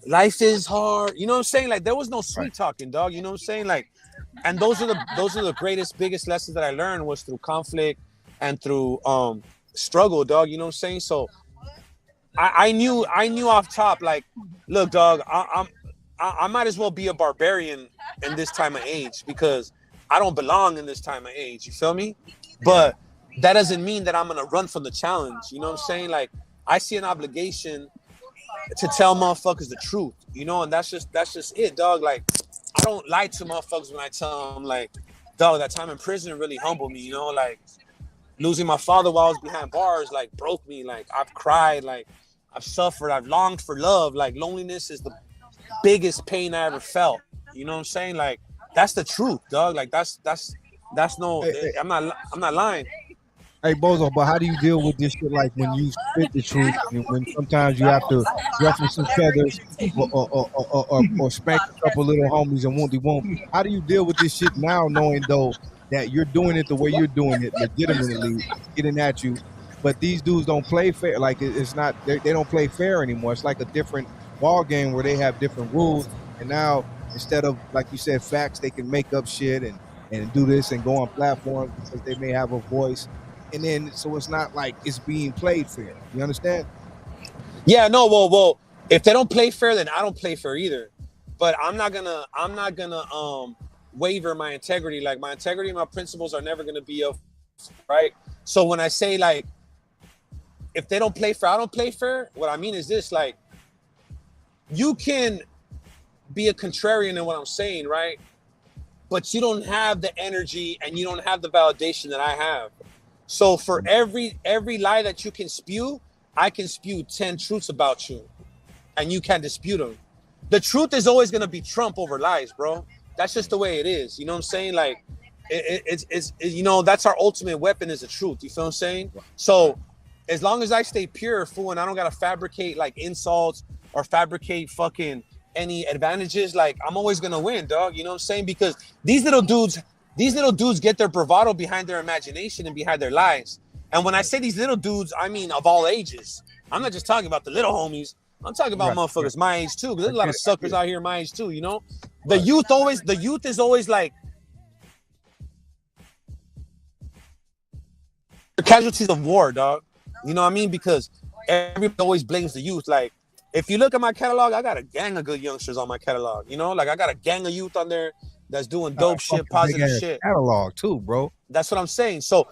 Speaker 5: life is hard. You know what I'm saying? Like there was no sweet talking, dog. You know what I'm saying? Like, and those are the biggest lessons that I learned was through conflict and through struggle, dog. You know what I'm saying? So I knew off top, like, look, dog, I might as well be a barbarian in this time of age because I don't belong in this time of age. You feel me? But that doesn't mean that I'm gonna run from the challenge. You know what I'm saying? Like I see an obligation to tell motherfuckers the truth, you know, and that's just it, dog. Like, I don't lie to motherfuckers when I tell them, like, dog, that time in prison really humbled me, you know, like, losing my father while I was behind bars, like, broke me, like, I've cried, like, I've suffered, I've longed for love, like, loneliness is the biggest pain I ever felt, you know what I'm saying? Like, that's the truth, dog. Like, that's no, I'm not lying.
Speaker 3: Hey Bozo, but how do you deal with this shit? Like when you spit the truth, and when sometimes you have to ruffle some feathers or spank a couple little homies and won't. How do you deal with this shit now, knowing though that you're doing it the way you're doing it, legitimately getting at you, but these dudes don't play fair. Like it's not they don't play fair anymore. It's like a different ball game where they have different rules, and now instead of like you said facts, they can make up shit and do this and go on platforms because they may have a voice. And then, so it's not like it's being played fair. You understand?
Speaker 5: Yeah, no. Well, if they don't play fair, then I don't play fair either. But I'm not gonna waver my integrity. Like my integrity and my principles are never gonna be up, right? So when I say like, if they don't play fair, I don't play fair. What I mean is this: like, you can be a contrarian in what I'm saying, right? But you don't have the energy and you don't have the validation that I have. So for every lie that you can spew, I can spew 10 truths about you, and you can't dispute them. The truth is always gonna be trump over lies, bro. That's just the way it is. You know what I'm saying? Like, it's you know, that's our ultimate weapon is the truth. You feel what I'm saying? So as long as I stay pure, fool, and I don't gotta fabricate like insults or fabricate fucking any advantages, like I'm always gonna win, dog. You know what I'm saying? Because these little dudes get their bravado behind their imagination and behind their lies. And when I say these little dudes, I mean of all ages. I'm not just talking about the little homies. I'm talking about motherfuckers my age too. Because there's a lot of suckers out here my age too, you know? The youth is always like casualties of war, dog. You know what I mean? Because everybody always blames the youth. Like, if you look at my catalog, I got a gang of good youngsters on my catalog. You know, like I got a gang of youth on there
Speaker 4: that's doing dope shit, positive shit.
Speaker 3: Catalog too, bro.
Speaker 4: That's what I'm saying. So,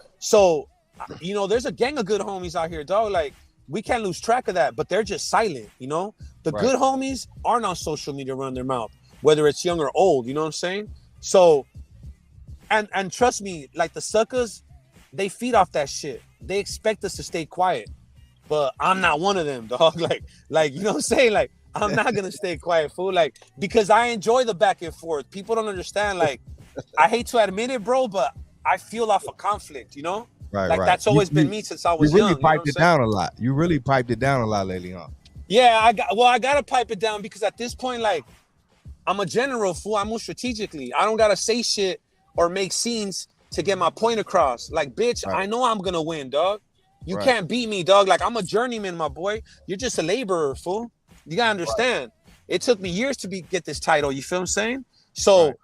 Speaker 4: you know, there's a gang of good homies out here, dog. Like, we can't lose track of that, but they're just silent, you know? The good homies aren't on social media running their mouth, whether it's young or old, you know what I'm saying? So, and trust me, like the suckers, they feed off that shit. They expect us to stay quiet, but I'm not one of them, dog. Like, you know what I'm saying? Like, I'm not gonna stay quiet, fool. Like, because I enjoy the back and forth. People don't understand. Like, I hate to admit it, bro, but I feel off a conflict, you know? Like, that's always been me since I was young.
Speaker 3: You really piped it down a lot. You really piped it down a lot lately, huh?
Speaker 4: Yeah, I gotta pipe it down because at this point, like, I'm a general, fool. I move strategically. I don't gotta say shit or make scenes to get my point across. Like, bitch, I know I'm gonna win, dog. You can't beat me, dog. Like, I'm a journeyman, my boy. You're just a laborer, fool. You gotta understand. It took me years to get this title. You feel what I'm saying? So,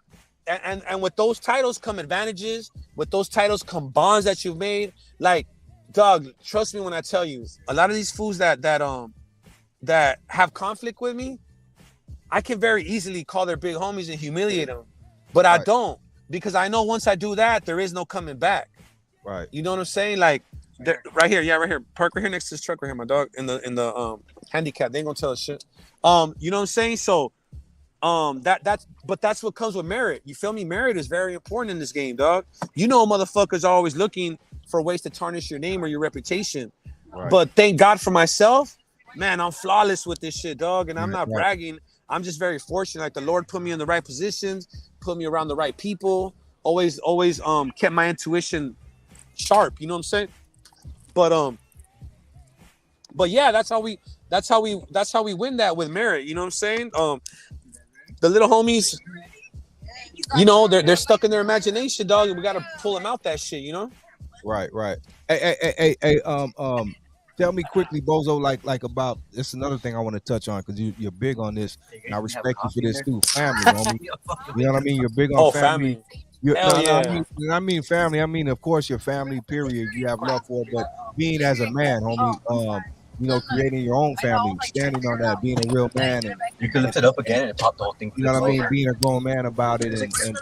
Speaker 4: and with those titles come advantages. With those titles come bonds that you've made. Like, dog, trust me when I tell you, a lot of these fools that have conflict with me, I can very easily call their big homies and humiliate them, but I don't, because I know once I do that, there is no coming back.
Speaker 3: Right.
Speaker 4: You know what I'm saying? Like, right here, right here, park right here next to this truck right here, my dog, in the handicap. They ain't gonna tell us shit. You know what I'm saying? So, that's what comes with merit. You feel me? Merit is very important in this game, dog. You know, motherfuckers are always looking for ways to tarnish your name or your reputation. But thank God for myself, man, I'm flawless with this shit, dog. And I'm not bragging. I'm just very fortunate. Like, the Lord put me in the right positions, put me around the right people, always kept my intuition sharp. You know what I'm saying? But yeah, that's how we win that with merit. You know what I'm saying? The little homies, you know, they're stuck in their imagination, dog, and we gotta pull them out that shit, you know?
Speaker 3: Right. Hey, tell me quickly, Bozo, like about this. Another thing I want to touch on, because you're big on this, and I respect you for this too. Family, homie. You know what I mean? You're big on family. I mean family. I mean, of course, your family. Period. You have love for it, but being as a man, homie, you know, creating your own family, standing on that, being a real man, and
Speaker 6: you can lift it up again and pop the whole thing.
Speaker 3: You know what I mean? Being a grown man about it, and you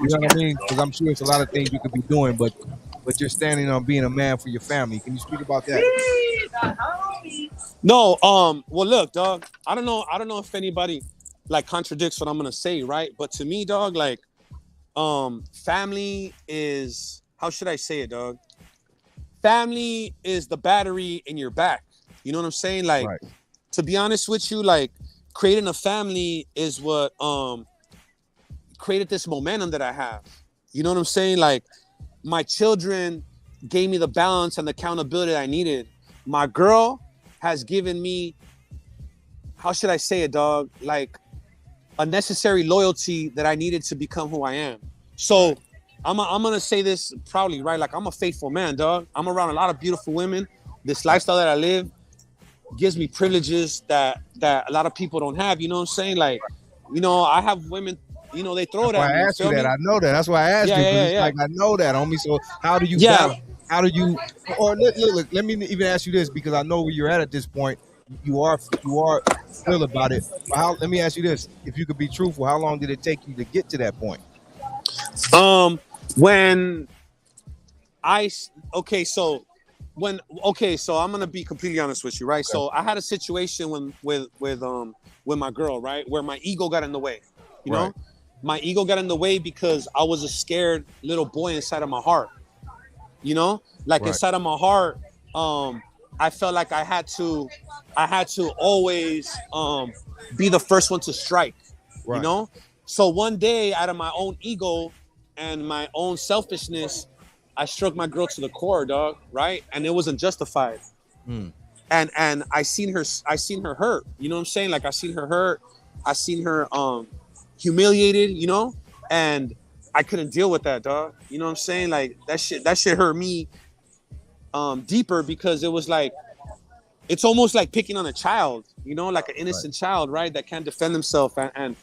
Speaker 3: know what I mean? Because I'm sure it's a lot of things you could be doing, but you're standing on being a man for your family. Can you speak about that?
Speaker 4: No, well, look, dog, I don't know if anybody like contradicts what I'm gonna say, right? But to me, dog, like, family is, how should I say it, dog? Family is the battery in your back. You know what I'm saying? Like, to be honest with you, like, creating a family is what created this momentum that I have. You know what I'm saying? Like, my children gave me the balance and the accountability I needed. My girl has given me, how should I say it, dog? Like, a necessary loyalty that I needed to become who I am. So I'm gonna say this proudly, right? Like, I'm a faithful man, dog. I'm around a lot of beautiful women. This lifestyle that I live gives me privileges that a lot of people don't have. You know what I'm saying? Like, you know, I have women, you know, they throw that.
Speaker 3: I asked you that. I know that. That's why I asked you.
Speaker 4: Yeah.
Speaker 3: Like, I know that, homie. So how do you? How do you? Or look, let me even ask you this, because I know where you're at this point. You are still about it. Let me ask you this: if you could be truthful, how long did it take you to get to that point?
Speaker 4: So I'm gonna be completely honest with you, right? Okay. So I had a situation with my girl, right, where my ego got in the way. You know, my ego got in the way because I was a scared little boy inside of my heart. You know, like inside of my heart, I felt like I had to always be the first one to strike. You know, so one day, out of my own ego and my own selfishness, I struck my girl to the core, dog. Right, and it wasn't justified. And I seen her hurt. You know what I'm saying? Like, I seen her hurt. I seen her humiliated. You know, and I couldn't deal with that, dog. You know what I'm saying? Like, that shit hurt me deeper, because it was like, it's almost like picking on a child, you know, like an innocent child, right? That can't defend themselves, and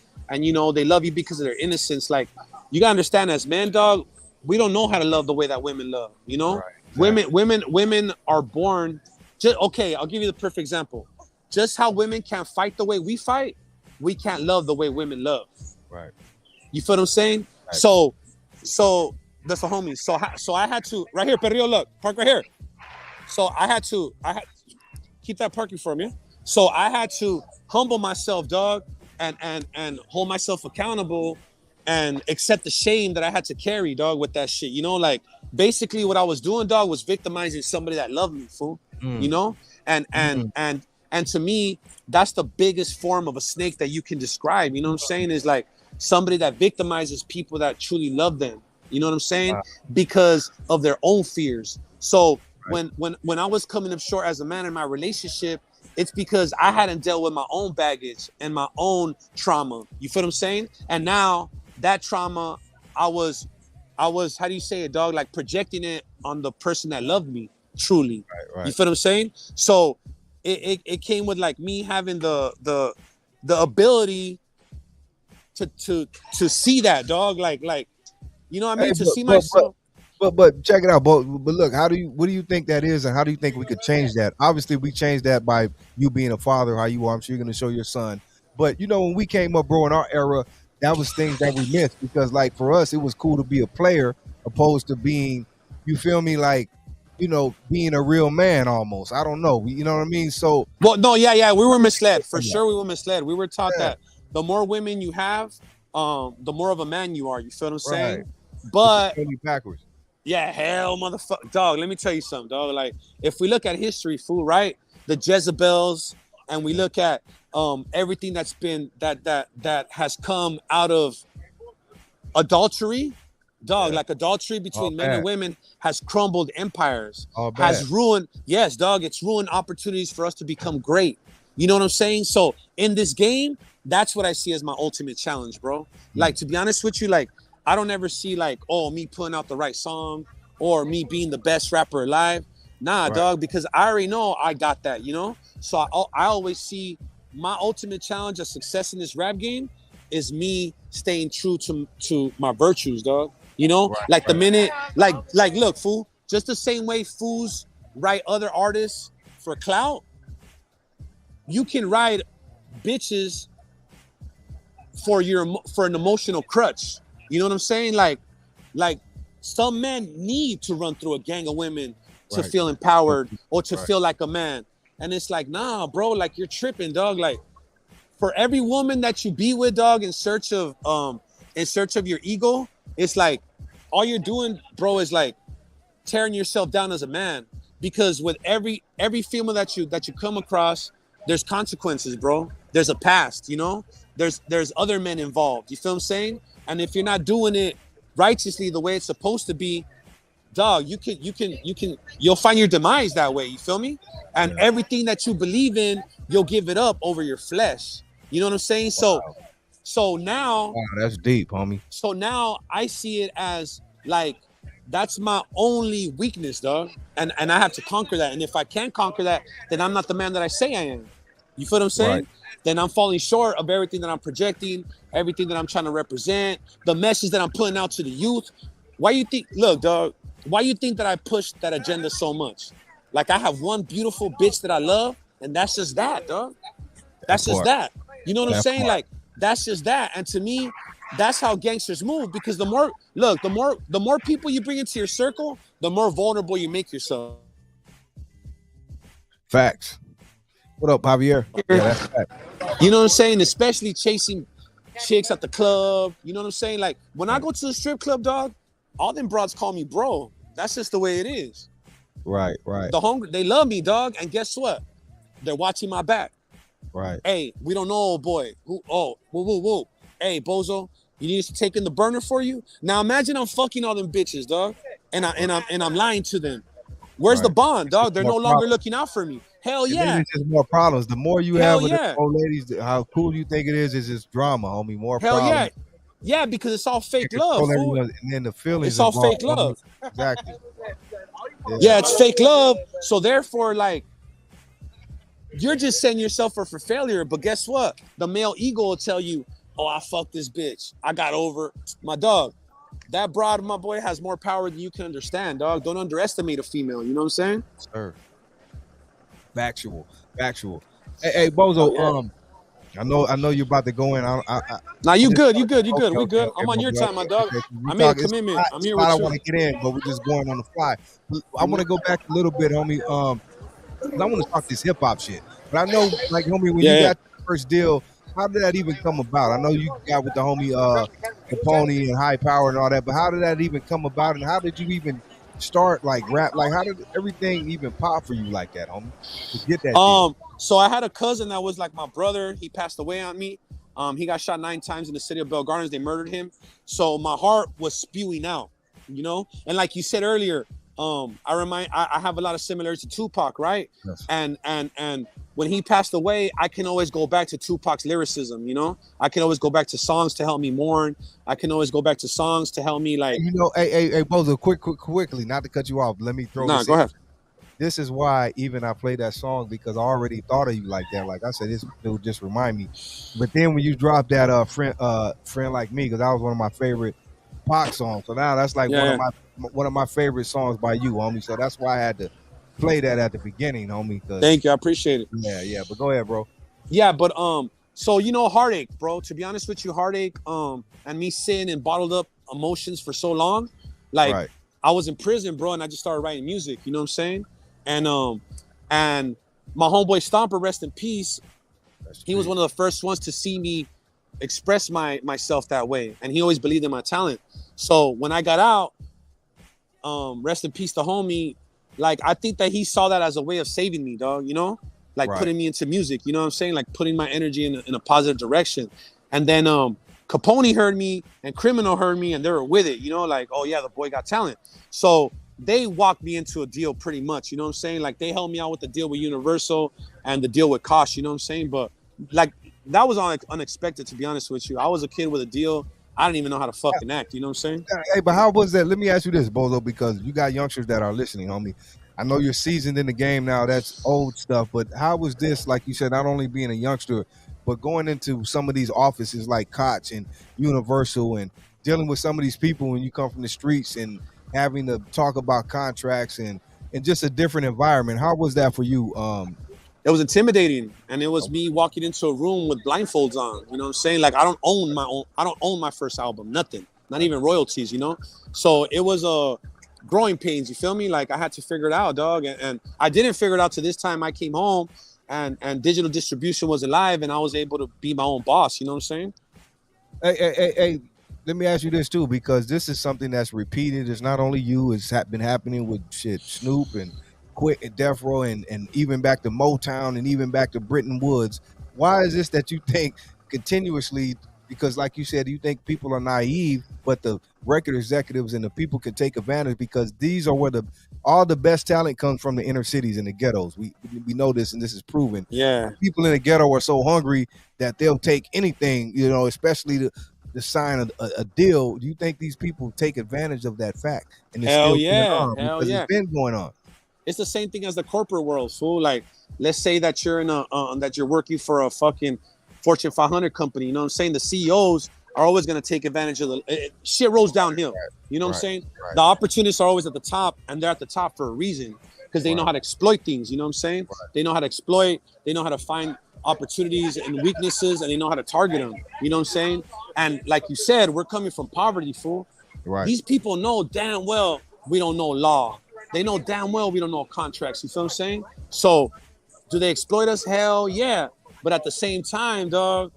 Speaker 4: you know, they love you because of their innocence. Like, you gotta understand, as men, dog, we don't know how to love the way that women love, you know? Women are born okay, I'll give you the perfect example. Just how women can't fight the way we fight, we can't love the way women love. Right. You feel what I'm saying?
Speaker 5: So that's a homie. So I had to right here, Perrillo, look, park right here. So I had keep that parking for me. So I had to humble myself, dog, and hold myself accountable and accept the shame that I had to carry, dog, with that shit. You know, like basically what I was doing, dog, was victimizing somebody that loved me, fool. You know? And to me, that's the biggest form of a snake that you can describe. You know what I'm saying? Is like somebody that victimizes people that truly love them. You know what I'm saying? Wow. Because of their own fears. So when I was coming up short as a man in my relationship, it's because I hadn't dealt with my own baggage and my own trauma. You feel what I'm saying? And now that trauma, I was, how do you say it, dog? Like projecting it on the person that loved me truly. Right. You feel what I'm saying? So it came with like me having the ability to see that, dog. Like, you know what I mean? See myself.
Speaker 3: But check it out. But look, what do you think that is, and how do you think we could change that? Obviously, we changed that by you being a father, how you are. I'm sure you're going to show your son. But you know, when we came up, bro, in our era, that was things that we missed because, like, for us, it was cool to be a player opposed to being, you feel me, like, you know, being a real man almost. I don't know. You know what I mean? So,
Speaker 5: well, no, yeah, we were misled for sure. We were misled. We were taught that the more women you have, the more of a man you are. You feel what I'm saying? But
Speaker 3: backwards.
Speaker 5: Yeah, hell, motherfucker, dog. Let me tell you something, dog. Like, if we look at history, fool, right? The Jezebels, and we look at everything that's been that has come out of adultery, dog. Like adultery between men and women has crumbled empires, has ruined. Yes, dog. It's ruined opportunities for us to become great. You know what I'm saying? So in this game, that's what I see as my ultimate challenge, bro. Like, to be honest with you, like, I don't ever see like, oh, me putting out the right song or me being the best rapper alive. Nah, dog, because I already know I got that, you know? So I always see my ultimate challenge of success in this rap game is me staying true to my virtues, dog. You know? The minute, like, look, fool, just the same way fools write other artists for clout, you can write bitches for an emotional crutch. You know what I'm saying? Like some men need to run through a gang of women to feel empowered or to feel like a man. And it's like, nah, bro, like you're tripping, dog. Like for every woman that you be with, dog, in search of your ego, it's like all you're doing, bro, is like tearing yourself down as a man. Because with every female that you come across, there's consequences, bro. There's a past, you know? There's other men involved. You feel what I'm saying? And if you're not doing it righteously the way it's supposed to be, dog, you'll find your demise that way. You feel me? And everything that you believe in, you'll give it up over your flesh. You know what I'm saying? So now,
Speaker 3: that's deep, homie.
Speaker 5: So now I see it as like that's my only weakness, dog. And I have to conquer that. And if I can't conquer that, then I'm not the man that I say I am. You feel what I'm saying? Then I'm falling short of everything that I'm projecting, everything that I'm trying to represent, the message that I'm putting out to the youth. Why you think, look, dog, why you think that I push that agenda so much? Like I have one beautiful bitch that I love, and that's just that, dog. That's just that. You know what I'm saying? Like, that's just that. And to me, that's how gangsters move, because the more people you bring into your circle, the more vulnerable you make yourself.
Speaker 3: Facts. What up, Javier? Yeah, that's fact.
Speaker 5: You know what I'm saying? Especially chasing chicks at the club. You know what I'm saying? Like when I go to the strip club, dog, all them broads call me bro. That's just the way it is.
Speaker 3: Right.
Speaker 5: They love me, dog. And guess what? They're watching my back.
Speaker 3: Right.
Speaker 5: Hey, we don't know, old boy. Whoa. Hey, Bozo, you need us to take in the burner for you? Now imagine I'm fucking all them bitches, dog. And I'm lying to them. Where's the bond, dog? They're no longer looking out for me. Hell yeah.
Speaker 3: It's just more problems. The more you have with the old ladies, how cool you think it is just drama, homie. More problems.
Speaker 5: Hell yeah. Yeah, because it's all fake love.
Speaker 3: And then the feelings.
Speaker 5: It's all fake love.
Speaker 3: Exactly.
Speaker 5: Yeah, it's fake love. So therefore, like, you're just setting yourself up for failure. But guess what? The male ego will tell you, oh, I fucked this bitch. I got over my dog. That broad, my boy, has more power than you can understand, dog. Don't underestimate a female. You know what I'm saying?
Speaker 3: Sir. Factual. Hey, Bozo, I know you're about to go in.
Speaker 5: Nah, you
Speaker 3: just-
Speaker 5: good. You good. You
Speaker 3: okay,
Speaker 5: good. We
Speaker 3: okay,
Speaker 5: good.
Speaker 3: okay,
Speaker 5: I'm on
Speaker 3: my
Speaker 5: your
Speaker 3: brother.
Speaker 5: time, my dog.
Speaker 3: Okay, so we
Speaker 5: I made a
Speaker 3: talk- it's
Speaker 5: commitment. I'm here
Speaker 3: I
Speaker 5: with
Speaker 3: want
Speaker 5: you.
Speaker 3: to get in, but we're just going on the fly. I want to go back a little bit, homie. 'Cause I want to talk this hip hop shit. But I know, like, homie, when you
Speaker 5: Yeah,
Speaker 3: got your first deal, how did that even come about? I know you got with the homie Capone and High Power and all that, but how did that even come about? And how did you even start like rap? Like, how did everything even pop for you like that, homie? To get that deal.
Speaker 5: So I had a cousin that was like my brother. He passed away on me. He got shot 9 times in the city of Bell Gardens. They murdered him. So my heart was spewing out, you know? And like you said earlier, I have a lot of similarities to Tupac, right?
Speaker 3: Yes.
Speaker 5: And when he passed away, I can always go back to Tupac's lyricism, you know? I can always go back to songs to help me mourn. I can always go back to songs to help me like.
Speaker 3: You know, hey, Bozo, quickly, not to cut you off. Let me throw
Speaker 5: Nah,
Speaker 3: this
Speaker 5: go
Speaker 3: in.
Speaker 5: ahead.
Speaker 3: This is why even I played that song, because I already thought of you like that. Like I said, this dude just remind me. But then when you dropped that friend like me, because that was one of my favorite Pac songs. So now that's like
Speaker 5: Yeah,
Speaker 3: one of my favorite songs by you, homie. So that's why I had to play that at the beginning, homie.
Speaker 5: Thank you. I appreciate it.
Speaker 3: Yeah. But go ahead, bro.
Speaker 5: Yeah, but so you know, heartache, bro. To be honest with you, heartache, and me sitting and bottled up emotions for so long, like
Speaker 3: Right.
Speaker 5: I was in prison, bro, and I just started writing music. You know what I'm saying? And my homeboy Stomper, rest in peace. He was one of the first ones to see me express myself that way, and he always believed in my talent. So when I got out, rest in peace, the homie. Like I think that he saw that as a way of saving me, dog. You know, like
Speaker 3: Right.
Speaker 5: putting me into music. You know what I'm saying? Like putting my energy in a positive direction. And then Capone heard me and Criminal heard me, and they were with it. You know, like, oh yeah, the boy got talent. So they walked me into a deal pretty much. You know what I'm saying? Like they helped me out with the deal with Universal and the deal with Kosh. You know what I'm saying? But like that was unexpected, to be honest with you. I was a kid with a deal. I didn't even know how to fucking act. You know what I'm saying?
Speaker 3: Hey, but how was that? Let me ask you this, Bozo, because you got youngsters that are listening, homie. I know you're seasoned in the game now. That's old stuff. But how was this, like you said, not only being a youngster, but going into some of these offices like Koch and Universal and dealing with some of these people when you come from the streets and having to talk about contracts and just a different environment? How was that for you?
Speaker 5: It was intimidating, and it was me walking into a room with blindfolds on. You know what I'm saying? Like I don't own my first album, nothing, not even royalties. You know, so it was growing pains. You feel me? Like I had to figure it out, dog, and I didn't figure it out till this time. I came home, and digital distribution was alive, and I was able to be my own boss. You know what I'm saying?
Speaker 3: Hey, let me ask you this too, because this is something that's repeated. It's not only you; it's been happening with shit, Snoop and Quick and Death Row, and even back to Motown and even back to Britton Woods. Why is this that you think continuously? Because, like you said, you think people are naive, but the record executives and the people can take advantage, because these are where all the best talent comes from, the inner cities and the ghettos. We know this, and this is proven.
Speaker 5: Yeah.
Speaker 3: People in the ghetto are so hungry that they'll take anything, you know, especially to sign a deal. Do you think these people take advantage of that fact? And it's
Speaker 5: Hell
Speaker 3: still
Speaker 5: yeah.
Speaker 3: going on
Speaker 5: Hell
Speaker 3: because
Speaker 5: yeah.
Speaker 3: it's been going on.
Speaker 5: It's the same thing as the corporate world, fool. Like, let's say that you're in that you're working for a fucking Fortune 500 company. You know what I'm saying? The CEOs are always going to take advantage of shit rolls downhill. You know what I'm saying?
Speaker 3: Right.
Speaker 5: The opportunists are always at the top, and they're at the top for a reason, because they know how to exploit things. You know what I'm saying? They know how to exploit. They know how to find opportunities and weaknesses, and they know how to target them. You know what I'm saying? And like you said, we're coming from poverty, fool.
Speaker 3: Right.
Speaker 5: These people know damn well we don't know law. They know damn well we don't know contracts. You feel what I'm saying? So, do they exploit us? Hell yeah. But at the same time, dog,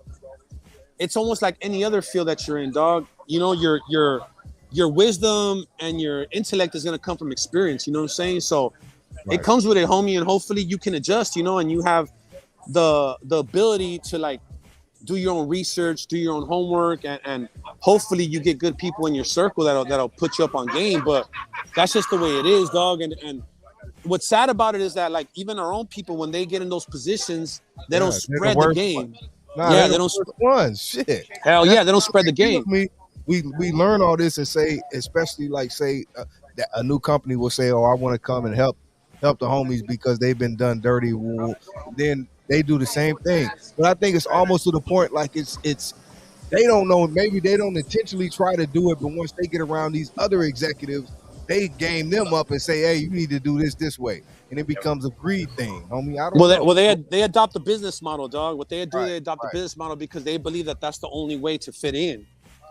Speaker 5: it's almost like any other field that you're in, dog. You know, your wisdom and your intellect is gonna come from experience. You know what I'm saying? So, it comes with it, homie, and hopefully you can adjust. You know, and you have the ability to like do your own research, do your own homework, and hopefully you get good people in your circle that'll put you up on game. But that's just the way it is, dog. And what's sad about it is that like even our own people, when they get in those positions, they don't spread the game.
Speaker 3: Nah, they don't spread shit.
Speaker 5: Hell yeah, they don't spread the game.
Speaker 3: We learn all this and say, especially like say that a new company will say, "Oh, I want to come and help the homies because they've been done dirty." Well, then they do the same thing. But I think it's almost to the point like it's they don't know, maybe they don't intentionally try to do it, but once they get around these other executives, they game them up and say, "Hey, you need to do this way." and it becomes a greed thing, homie. I don't know.
Speaker 5: Well, they adopt the business model, dog. What they do,
Speaker 3: Right,
Speaker 5: they adopt
Speaker 3: right.
Speaker 5: the business model because they believe that that's the only way to fit in.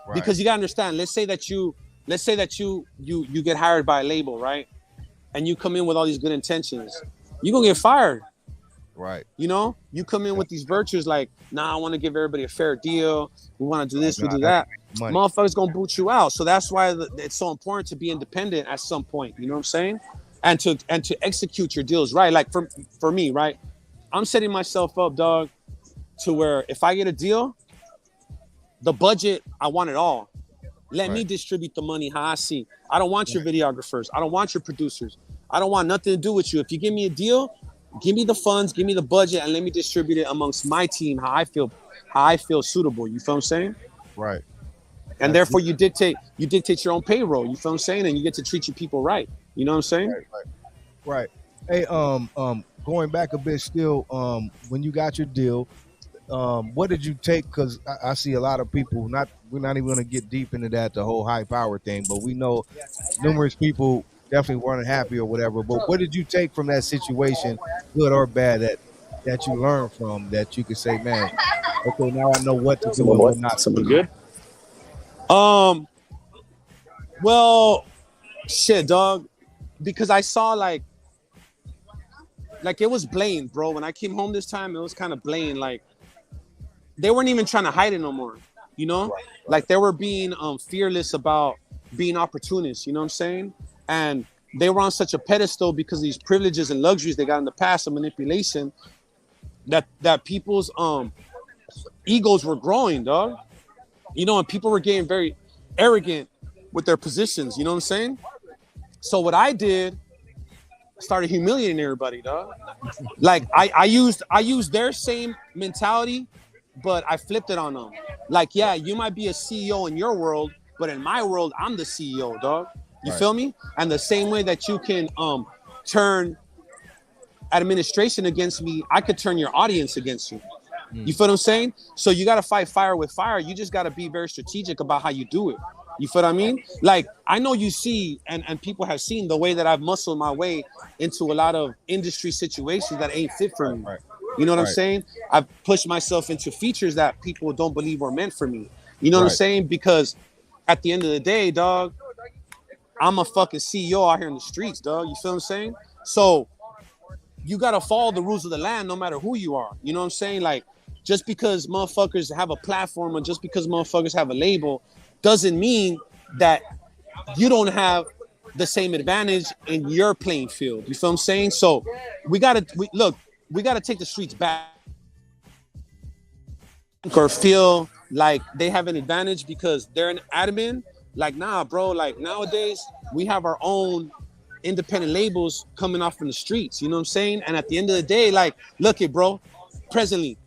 Speaker 3: Right.
Speaker 5: Because you gotta understand. Let's say that you get hired by a label, right? And you come in with all these good intentions, you're gonna get fired.
Speaker 3: Right.
Speaker 5: You know, you come in with these virtues like, nah, I want to give everybody a fair deal. We want to do this, we do that.
Speaker 3: Money.
Speaker 5: Motherfuckers gonna boot you out. So that's why it's so important to be independent at some point. You know what I'm saying? And to execute your deals right. Like for me, right? I'm setting myself up, dog, to where if I get a deal, the budget, I want it all. Let me distribute the money how I see. I don't want your videographers. I don't want your producers. I don't want nothing to do with you. If you give me a deal, give me the funds, give me the budget, and let me distribute it amongst my team how I feel suitable. You feel what I'm saying?
Speaker 3: Right.
Speaker 5: And therefore you dictate your own payroll. You feel what I'm saying? And you get to treat your people right. You know what I'm saying?
Speaker 3: Right. Hey, going back a bit still, when you got your deal, what did you take? Because I see a lot of people, we're not even going to get deep into that, the whole high power thing, but we know numerous people definitely weren't happy or whatever. But what did you take from that situation, good or bad, that you learned from, that you could say, man, okay, now I know what to do and what not to do?
Speaker 5: Good. Well, shit, dog, because I saw like it was blamed, bro. When I came home this time, it was kind of blamed. Like they weren't even trying to hide it no more, you know? Like they were being fearless about being opportunists, you know what I'm saying? And they were on such a pedestal because of these privileges and luxuries they got in the past of manipulation that people's egos were growing, dog. You know, and people were getting very arrogant with their positions, you know what I'm saying? So what I did, I started humiliating everybody, dog. Like I used their same mentality, but I flipped it on them. Like, yeah, you might be a CEO in your world, but in my world, I'm the CEO, dog. You feel me? And the same way that you can turn administration against me, I could turn your audience against you. You feel what I'm saying? So you got to fight fire with fire. You just got to be very strategic about how you do it. You feel what I mean? Like, I know you see, and people have seen the way that I've muscled my way into a lot of industry situations that ain't fit for me. You know what I'm saying? I've pushed myself into features that people don't believe were meant for me. You know what I'm saying? Because at the end of the day, dog, I'm a fucking CEO out here in the streets, dog. You feel what I'm saying? So you got to follow the rules of the land no matter who you are. You know what I'm saying? Like, just because motherfuckers have a platform or just because motherfuckers have a label doesn't mean that you don't have the same advantage in your playing field. You feel what I'm saying? So we got to take the streets back or feel like they have an advantage because they're an admin. Like, nah, bro, like nowadays we have our own independent labels coming off from the streets. You know what I'm saying? And at the end of the day, like, look it, bro, presently,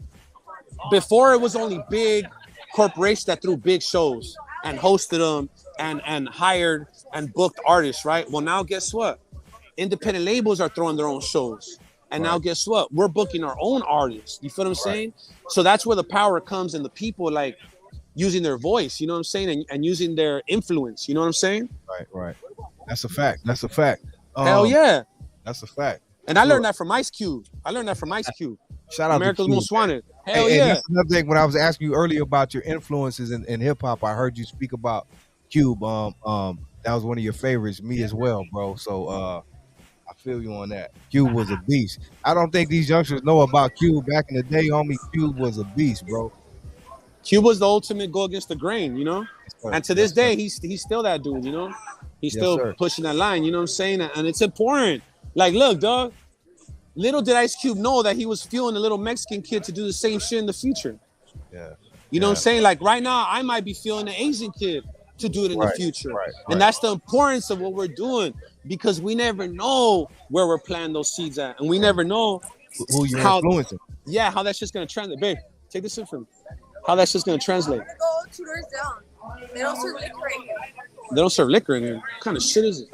Speaker 5: before it was only big corporations that threw big shows and hosted them and hired and booked artists, right? Well, now guess what? Independent labels are throwing their own shows. And now guess what? We're booking our own artists. You feel what I'm saying? So that's where the power comes in the people, like, using their voice, you know what I'm saying? And using their influence, you know what I'm saying?
Speaker 3: Right. That's a fact.
Speaker 5: Hell yeah.
Speaker 3: That's a fact.
Speaker 5: And I learned that from Ice Cube.
Speaker 3: Shout out
Speaker 5: America's
Speaker 3: to Cube.
Speaker 5: Most Wanted. Hell
Speaker 3: and
Speaker 5: yeah.
Speaker 3: that's another thing. When I was asking you earlier about your influences in hip hop, I heard you speak about Cube. That was one of your favorites. Me as well, bro. So I feel you on that. Cube was a beast. I don't think these youngsters know about Cube. Back in the day, homie, Cube was a beast, bro.
Speaker 5: Cube was the ultimate go against the grain, you know? And to this day, he's still that dude, you know? He's still pushing that line, you know what I'm saying? And it's important. Like, look, dog, little did Ice Cube know that he was fueling a little Mexican kid to do the same shit in the future.
Speaker 3: Yeah.
Speaker 5: You know what I'm saying? Like, right now, I might be fueling an Asian kid to do it in the future. And that's the importance of what we're doing, because we never know where we're planting those seeds at. And we never know
Speaker 3: who you're influencing.
Speaker 5: Yeah, how that's just going to translate. Babe, take this in from me. How that's just going to translate.
Speaker 7: Go 2 doors down. They don't serve liquor in here.
Speaker 5: They don't serve liquor in here. What kind of shit is it?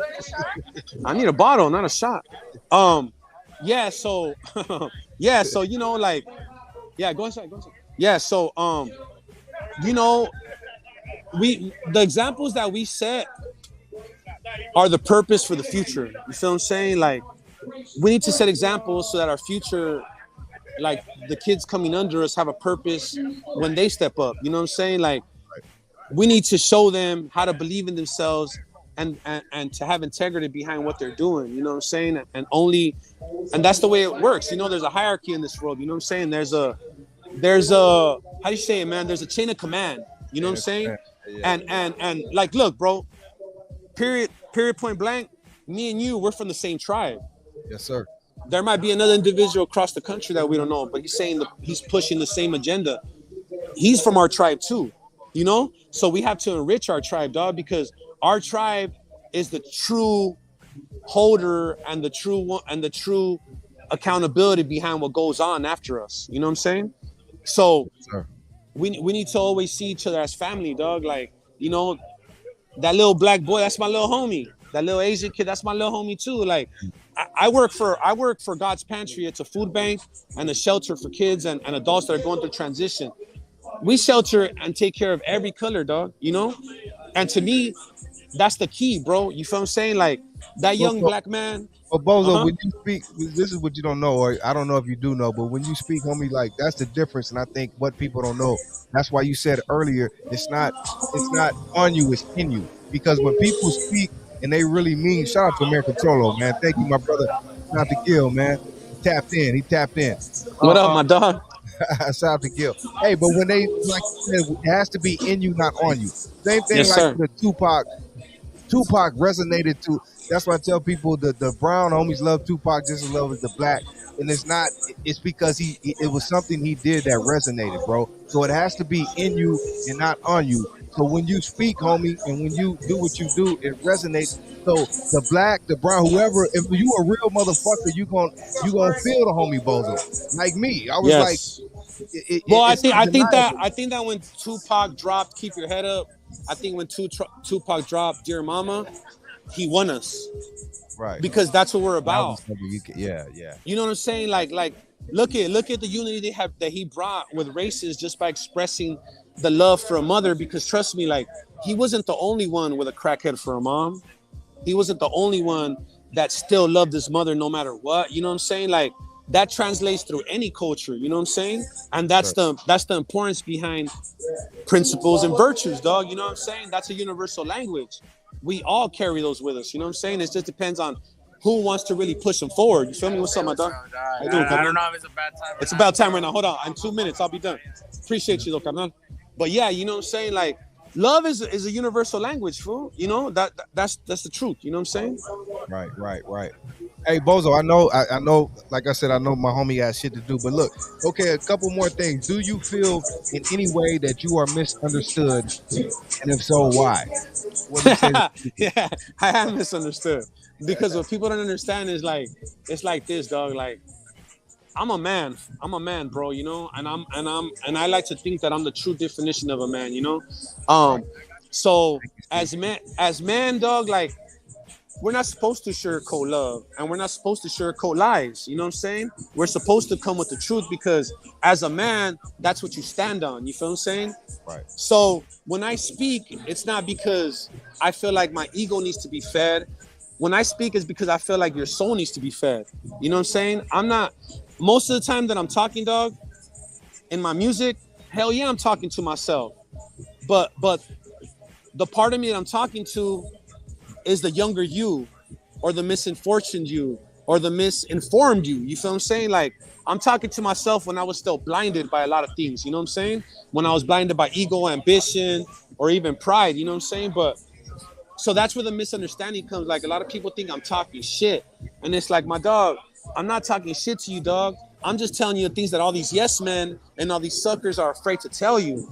Speaker 5: I need a bottle, not a shot. Yeah, so you know, like, yeah, go inside. Yeah, so you know, the examples that we set are the purpose for the future. You feel what I'm saying? Like, we need to set examples so that our future, like the kids coming under us, have a purpose when they step up. You know what I'm saying? Like, we need to show them how to believe in themselves and to have integrity behind what they're doing. You know what I'm saying? And that's the way it works. You know, there's a hierarchy in this world. You know what I'm saying? There's a how do you say it, man? There's a chain of command. You know what I'm saying? And like, look, bro, period point blank, me and you, we're from the same tribe.
Speaker 3: Yes, sir.
Speaker 5: There might be another individual across the country that we don't know, but he's saying he's pushing the same agenda. He's from our tribe too, you know? So we have to enrich our tribe, dog, because our tribe is the true holder and the true accountability behind what goes on after us. You know what I'm saying? So we need to always see each other as family, dog. Like, you know, that little black boy, that's my little homie. That little Asian kid, that's my little homie too. Like, I work for God's Pantry. It's a food bank and a shelter for kids and adults that are going through transition. We shelter and take care of every color, dog, you know? And to me, that's the key, bro. You feel what I'm saying? Like, that young black man.
Speaker 3: But Bozo, when you speak, this is what you don't know, or I don't know if you do know, but when you speak, homie, like, that's the difference. And I think what people don't know, that's why you said earlier, it's not on you, it's in you. Because when people speak and they really mean, shout out to American Cholo, man. Thank you, my brother. Shout out to Gil, man. He tapped in.
Speaker 5: What up, my dog?
Speaker 3: Shout out to Gil. Hey, but when they, like you said, it has to be in you, not on you. Same thing,
Speaker 5: yes,
Speaker 3: like
Speaker 5: sir.
Speaker 3: the Tupac resonated to. That's why I tell people the brown homies love Tupac just as love as the black. And it's because it was something he did that resonated, bro. So it has to be in you and not on you. So when you speak, homie, and when you do what you do, it resonates. So the black, the brown, whoever, if you a real motherfucker, you gonna feel the homie Bozo. Like me. I was like,
Speaker 5: I think that when Tupac dropped Keep Your Head Up, I think when Tupac dropped Dear Mama, he won us. Right. Because that's what we're about.
Speaker 3: Yeah.
Speaker 5: You know what I'm saying? Like look at the unity that he brought with races just by expressing the love for a mother, because trust me, like, he wasn't the only one with a crackhead for a mom. He wasn't the only one that still loved his mother no matter what. You know what I'm saying? Like, that translates through any culture, you know what I'm saying? And that's the importance behind principles and virtues, dog. You know what I'm saying? That's a universal language. We all carry those with us, you know what I'm saying? It just depends on who wants to really push them forward. You feel me? What's up, my dog?
Speaker 8: I don't know if it's a bad time.
Speaker 5: It's about time right now. Hold on. In 2 minutes, I'll be done. Appreciate you, though, carnal. But yeah, you know what I'm saying? Like, love is a universal language, fool. You know, that's the truth. You know what I'm saying?
Speaker 3: Right. Hey, Bozo, I know, like I said, I know my homie has shit to do, but look, okay, a couple more things. Do you feel in any way that you are misunderstood? And if so, why?
Speaker 5: Yeah, I am misunderstood. Because what people don't understand is, like, it's like this, dog. Like, I'm a man, bro, you know, and I like to think that I'm the true definition of a man, you know? So as man, dog, like, we're not supposed to sugarcoat love, and we're not supposed to sugarcoat lies. You know what I'm saying? We're supposed to come with the truth, because as a man, that's what you stand on. You feel what I'm saying?
Speaker 3: Right.
Speaker 5: So when I speak, it's not because I feel like my ego needs to be fed. When I speak, it's because I feel like your soul needs to be fed. You know what I'm saying? Most of the time that I'm talking, dog, in my music, hell yeah, I'm talking to myself. But the part of me that I'm talking to is the younger you, or the misinfortuned you, or the misinformed you. You feel what I'm saying? Like, I'm talking to myself when I was still blinded by a lot of things. You know what I'm saying? When I was blinded by ego, ambition, or even pride. You know what I'm saying? But so that's where the misunderstanding comes. Like, a lot of people think I'm talking shit, and it's like, my dog, I'm not talking shit to you, dog. I'm just telling you the things that all these yes men and all these suckers are afraid to tell you.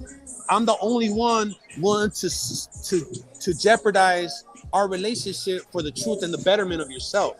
Speaker 5: I'm the only one willing to jeopardize our relationship for the truth and the betterment of yourself.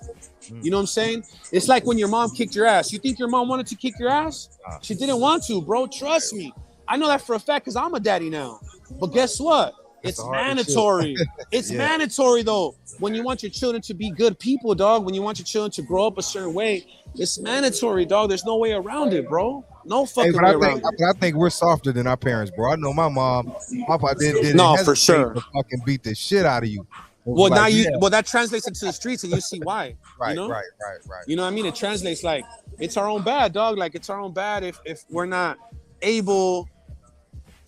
Speaker 5: You know what I'm saying? It's like when your mom kicked your ass. You think your mom wanted to kick your ass? She didn't want to, bro. Trust me. I know that for a fact because I'm a daddy now. But guess what? It's mandatory. It's mandatory, though. When you want your children to be good people, dog, when you want your children to grow up a certain way, it's mandatory, dog. There's no way around it, bro. No fucking way around it.
Speaker 3: I think we're softer than our parents, bro. I know my mom, Papa didn't
Speaker 5: no, for sure.
Speaker 3: to fucking beat the shit out of you.
Speaker 5: Well,
Speaker 3: like,
Speaker 5: now you,
Speaker 3: yeah.
Speaker 5: well, that translates into the streets, and you see why.
Speaker 3: Right,
Speaker 5: you know?
Speaker 3: right.
Speaker 5: You know what I mean? It translates like it's our own bad, dog. Like it's our own bad if we're not able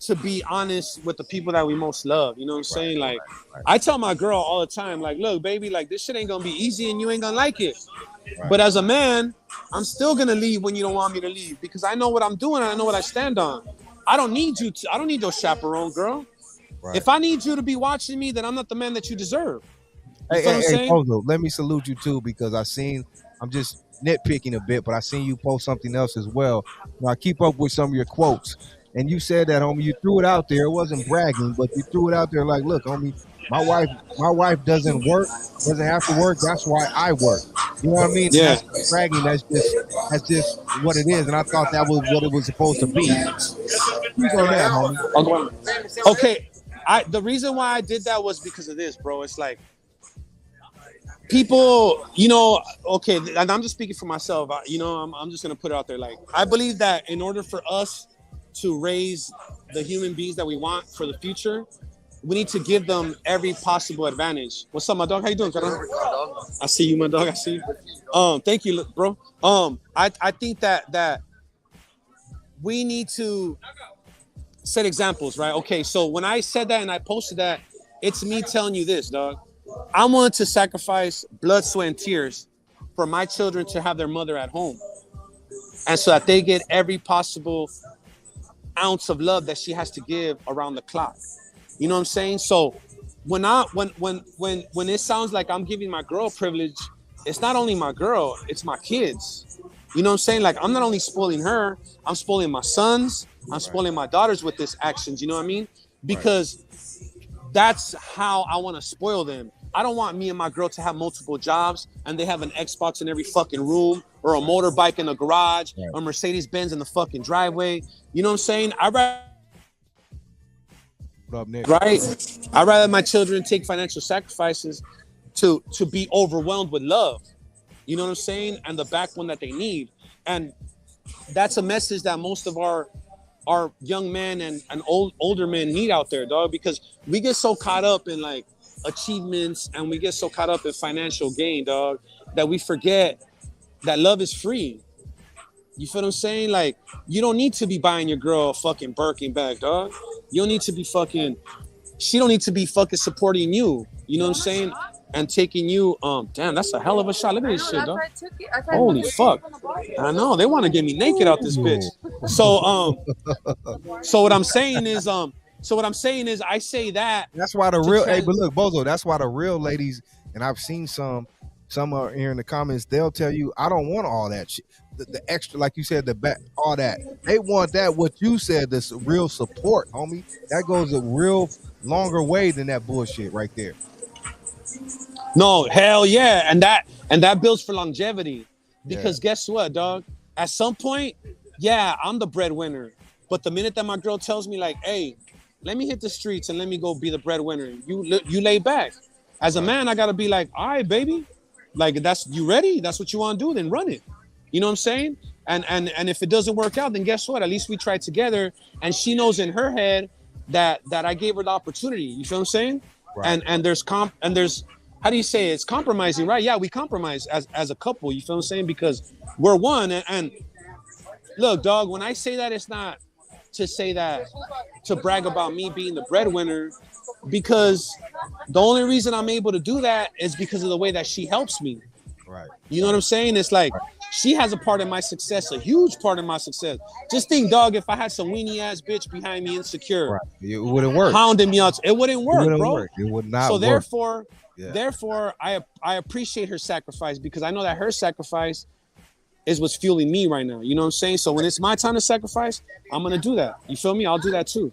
Speaker 5: to be honest with the people that we most love. You know what I'm saying? Like I tell my girl all the time, like, look, baby, like this shit ain't gonna be easy and you ain't gonna like it. But as a man, I'm still gonna leave when you don't want me to leave because I know what I'm doing and I know what I stand on. I don't need you to, I don't need your chaperone, girl. Right. If I need you to be watching me, then I'm not the man that you deserve. You
Speaker 3: Hey, Bozo, let me salute you too because I'm just nitpicking a bit, but I seen you post something else as well. Now I keep up with some of your quotes. And you said that, homie, you threw it out there. It wasn't bragging, but you threw it out there like, look, homie, my wife doesn't have to work. That's why I work. You know what I mean?
Speaker 5: Yeah.
Speaker 3: That's bragging. That's just what it is. And I thought that was what it was supposed to be. Speak on that, homie.
Speaker 5: Okay. The reason why I did that was because of this, bro. It's like people, you know, okay, and I'm just speaking for myself. I'm just going to put it out there. Like, I believe that in order for us to raise the human beings that we want for the future, we need to give them every possible advantage. What's up, my dog? How you doing, Carol? I see you, my dog. I see you. Thank you, bro. I think that we need to set examples, right? Okay, so when I said that and I posted that, it's me telling you this, dog. I wanted to sacrifice blood, sweat, and tears for my children to have their mother at home, and so that they get every possible ounce of love that she has to give around the clock. You know what I'm saying? So when it sounds like I'm giving my girl privilege, it's not only my girl, it's my kids. You know what I'm saying? Like, I'm not only spoiling her, I'm spoiling my sons, I'm spoiling my daughters with this actions. You know what I mean? Because that's how I want to spoil them. I don't want me and my girl to have multiple jobs and they have an Xbox in every fucking room or a motorbike in the garage or Mercedes Benz in the fucking driveway. You know what I'm saying? I'd rather my children take financial sacrifices to be overwhelmed with love. You know what I'm saying? And the backbone that they need. And that's a message that most of our young men and older men need out there, dog, because we get so caught up in like achievements and we get so caught up in financial gain, dog, that we forget that love is free. You feel what I'm saying? Like, you don't need to be buying your girl a fucking Birkin bag, dog. You don't need to be she don't need to be fucking supporting you. You know what I'm saying? And taking you, damn, that's a hell of a shot. Look at this shit, dog. Holy fuck. I know, they want to get me naked out this bitch. So what I'm saying is, I say that.
Speaker 3: That's why the real, hey, but look, Bozo, that's why the real ladies, and I've seen some are here in the comments, they'll tell you, I don't want all that shit. The extra, like you said, the back, all that. They want that, what you said, this real support, homie. That goes a real longer way than that bullshit right there.
Speaker 5: No, hell yeah. And that builds for longevity. Because guess what, dog? At some point, yeah, I'm the breadwinner. But the minute that my girl tells me, like, hey, let me hit the streets and let me go be the breadwinner, you lay back. As a man, I gotta be like, all right, baby. Like, you ready? That's what you want to do, then run it. You know what I'm saying? And if it doesn't work out, then guess what? At least we tried together, and she knows in her head that I gave her the opportunity. You feel what I'm saying? Right. And there's how do you say it? It's compromising, right? Yeah, we compromise as a couple. You feel what I'm saying? Because we're one. And look, dog, when I say that, it's not to say that to brag about me being the breadwinner, because the only reason I'm able to do that is because of the way that she helps me.
Speaker 3: Right.
Speaker 5: You know what I'm saying? It's like she has a part in my success, a huge part in my success. Just think, dog, if I had some weenie ass bitch behind me, insecure,
Speaker 3: right, it wouldn't work.
Speaker 5: Hounding me out, it wouldn't work, bro.
Speaker 3: It would not.
Speaker 5: So
Speaker 3: work.
Speaker 5: Therefore, I appreciate her sacrifice, because I know that her sacrifice is what's fueling me right now. You know what I'm saying? So when it's my time to sacrifice, I'm gonna do that. You feel me? I'll do that too.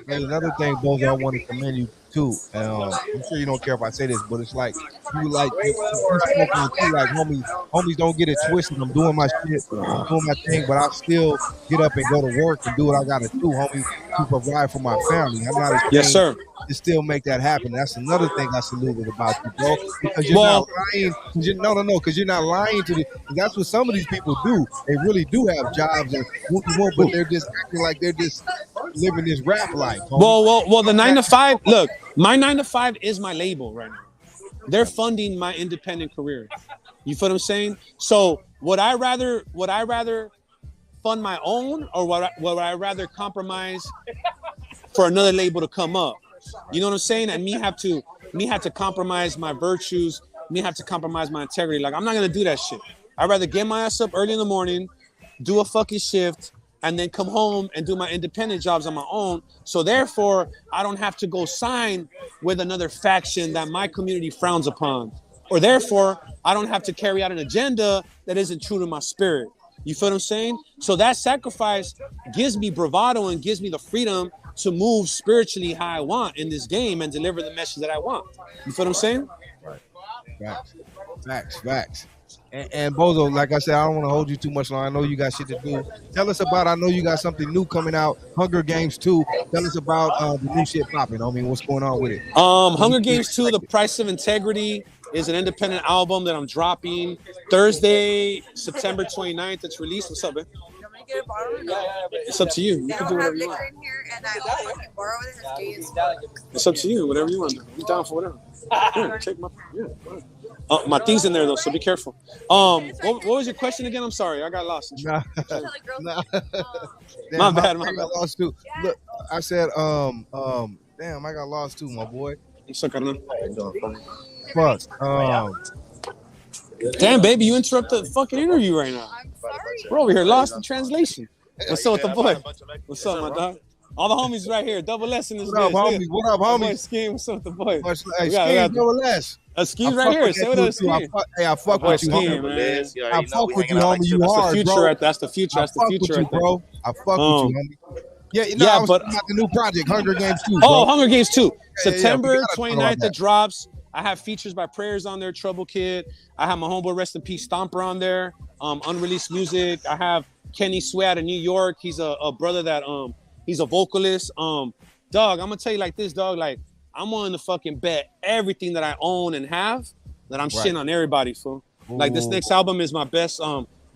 Speaker 3: And another thing, Bozo, I want to commend you too. I'm sure you don't care if I say this, but it's like you like homies don't get it twisted. I'm doing my shit, I'm doing my thing, but I still get up and go to work and do what I gotta do, homie, to provide for my family. I'm not ashamed.
Speaker 5: Yes, sir.
Speaker 3: To still make that happen. That's another thing I saluted about you, bro. Because you're not lying. Because you're not lying to the. That's what some of these people do. They really do have jobs and but they're just acting like they're just living this rap life. Homie.
Speaker 5: Well, the 9 to 5. Look, my 9 to 5 is my label right now. they're funding my independent career. You feel what I'm saying? So would I rather fund my own, or would I rather compromise for another label to come up? You know what I'm saying? And me have to compromise my virtues, me have to compromise my integrity. Like, I'm not gonna do that shit. I'd rather get my ass up early in the morning, do a fucking shift, and then come home and do my independent jobs on my own. So therefore, I don't have to go sign with another faction that my community frowns upon. Or therefore, I don't have to carry out an agenda that isn't true to my spirit. You feel what I'm saying? So that sacrifice gives me bravado and gives me the freedom to move spiritually how I want in this game and deliver the message that I want. You feel what I'm saying?
Speaker 3: Right. Facts. And Bozo, like I said, I don't want to hold you too much long. I know you got shit to do. Tell us about, I know you got something new coming out, Hunger Games 2. Tell us about the new shit popping. I mean, what's going on with it?
Speaker 5: Hunger Games 2, The Price of Integrity, is an independent album that I'm dropping Thursday, September 29th. It's released. What's up, man?
Speaker 7: Get a bottle or no?
Speaker 5: It's up to you. You can do whatever you want.
Speaker 7: In here and I can borrow it.
Speaker 5: It's up to you. Whatever you want. I'm down for whatever. Yeah, take my. Yeah. My thing's in there though, so be careful. What was your question again? I'm sorry, I got lost.
Speaker 3: Nah.
Speaker 5: My bad.
Speaker 3: I got lost too. Look, I said, damn, I got lost too, my boy. Fuck.
Speaker 5: Damn, baby, you interrupt the fucking interview right now.
Speaker 7: I'm sorry.
Speaker 5: We're over here lost in translation. What's up with the boy? What's up, my dog? All the homies right here. Double S in this
Speaker 3: bitch. What up, homie?
Speaker 5: Scheme, what's up with the boy?
Speaker 3: Hey, Scheme, double S.
Speaker 5: Scheme's right here. Say what up, Scheme.
Speaker 3: I fuck with you,
Speaker 5: Scheme,
Speaker 3: man.
Speaker 5: Man.
Speaker 3: I fuck with you, homie. You hard, bro.
Speaker 5: That's the future. That's the future,
Speaker 3: bro. I fuck with you, homie. Yeah, I was talking about the new project, Hunger Games 2.
Speaker 5: Oh, Hunger Games 2. September 29th, it drops. I have features by Prayers on there, Trouble Kid. I have my homeboy, Rest in Peace, Stomper on there. Unreleased music. I have Kenny Sway out of New York. He's a brother that he's a vocalist. Dog, I'm gonna tell you like this, dog. Like, I'm willing to fucking bet everything that I own and have that I'm shitting on everybody, fool. Like, this next album is my best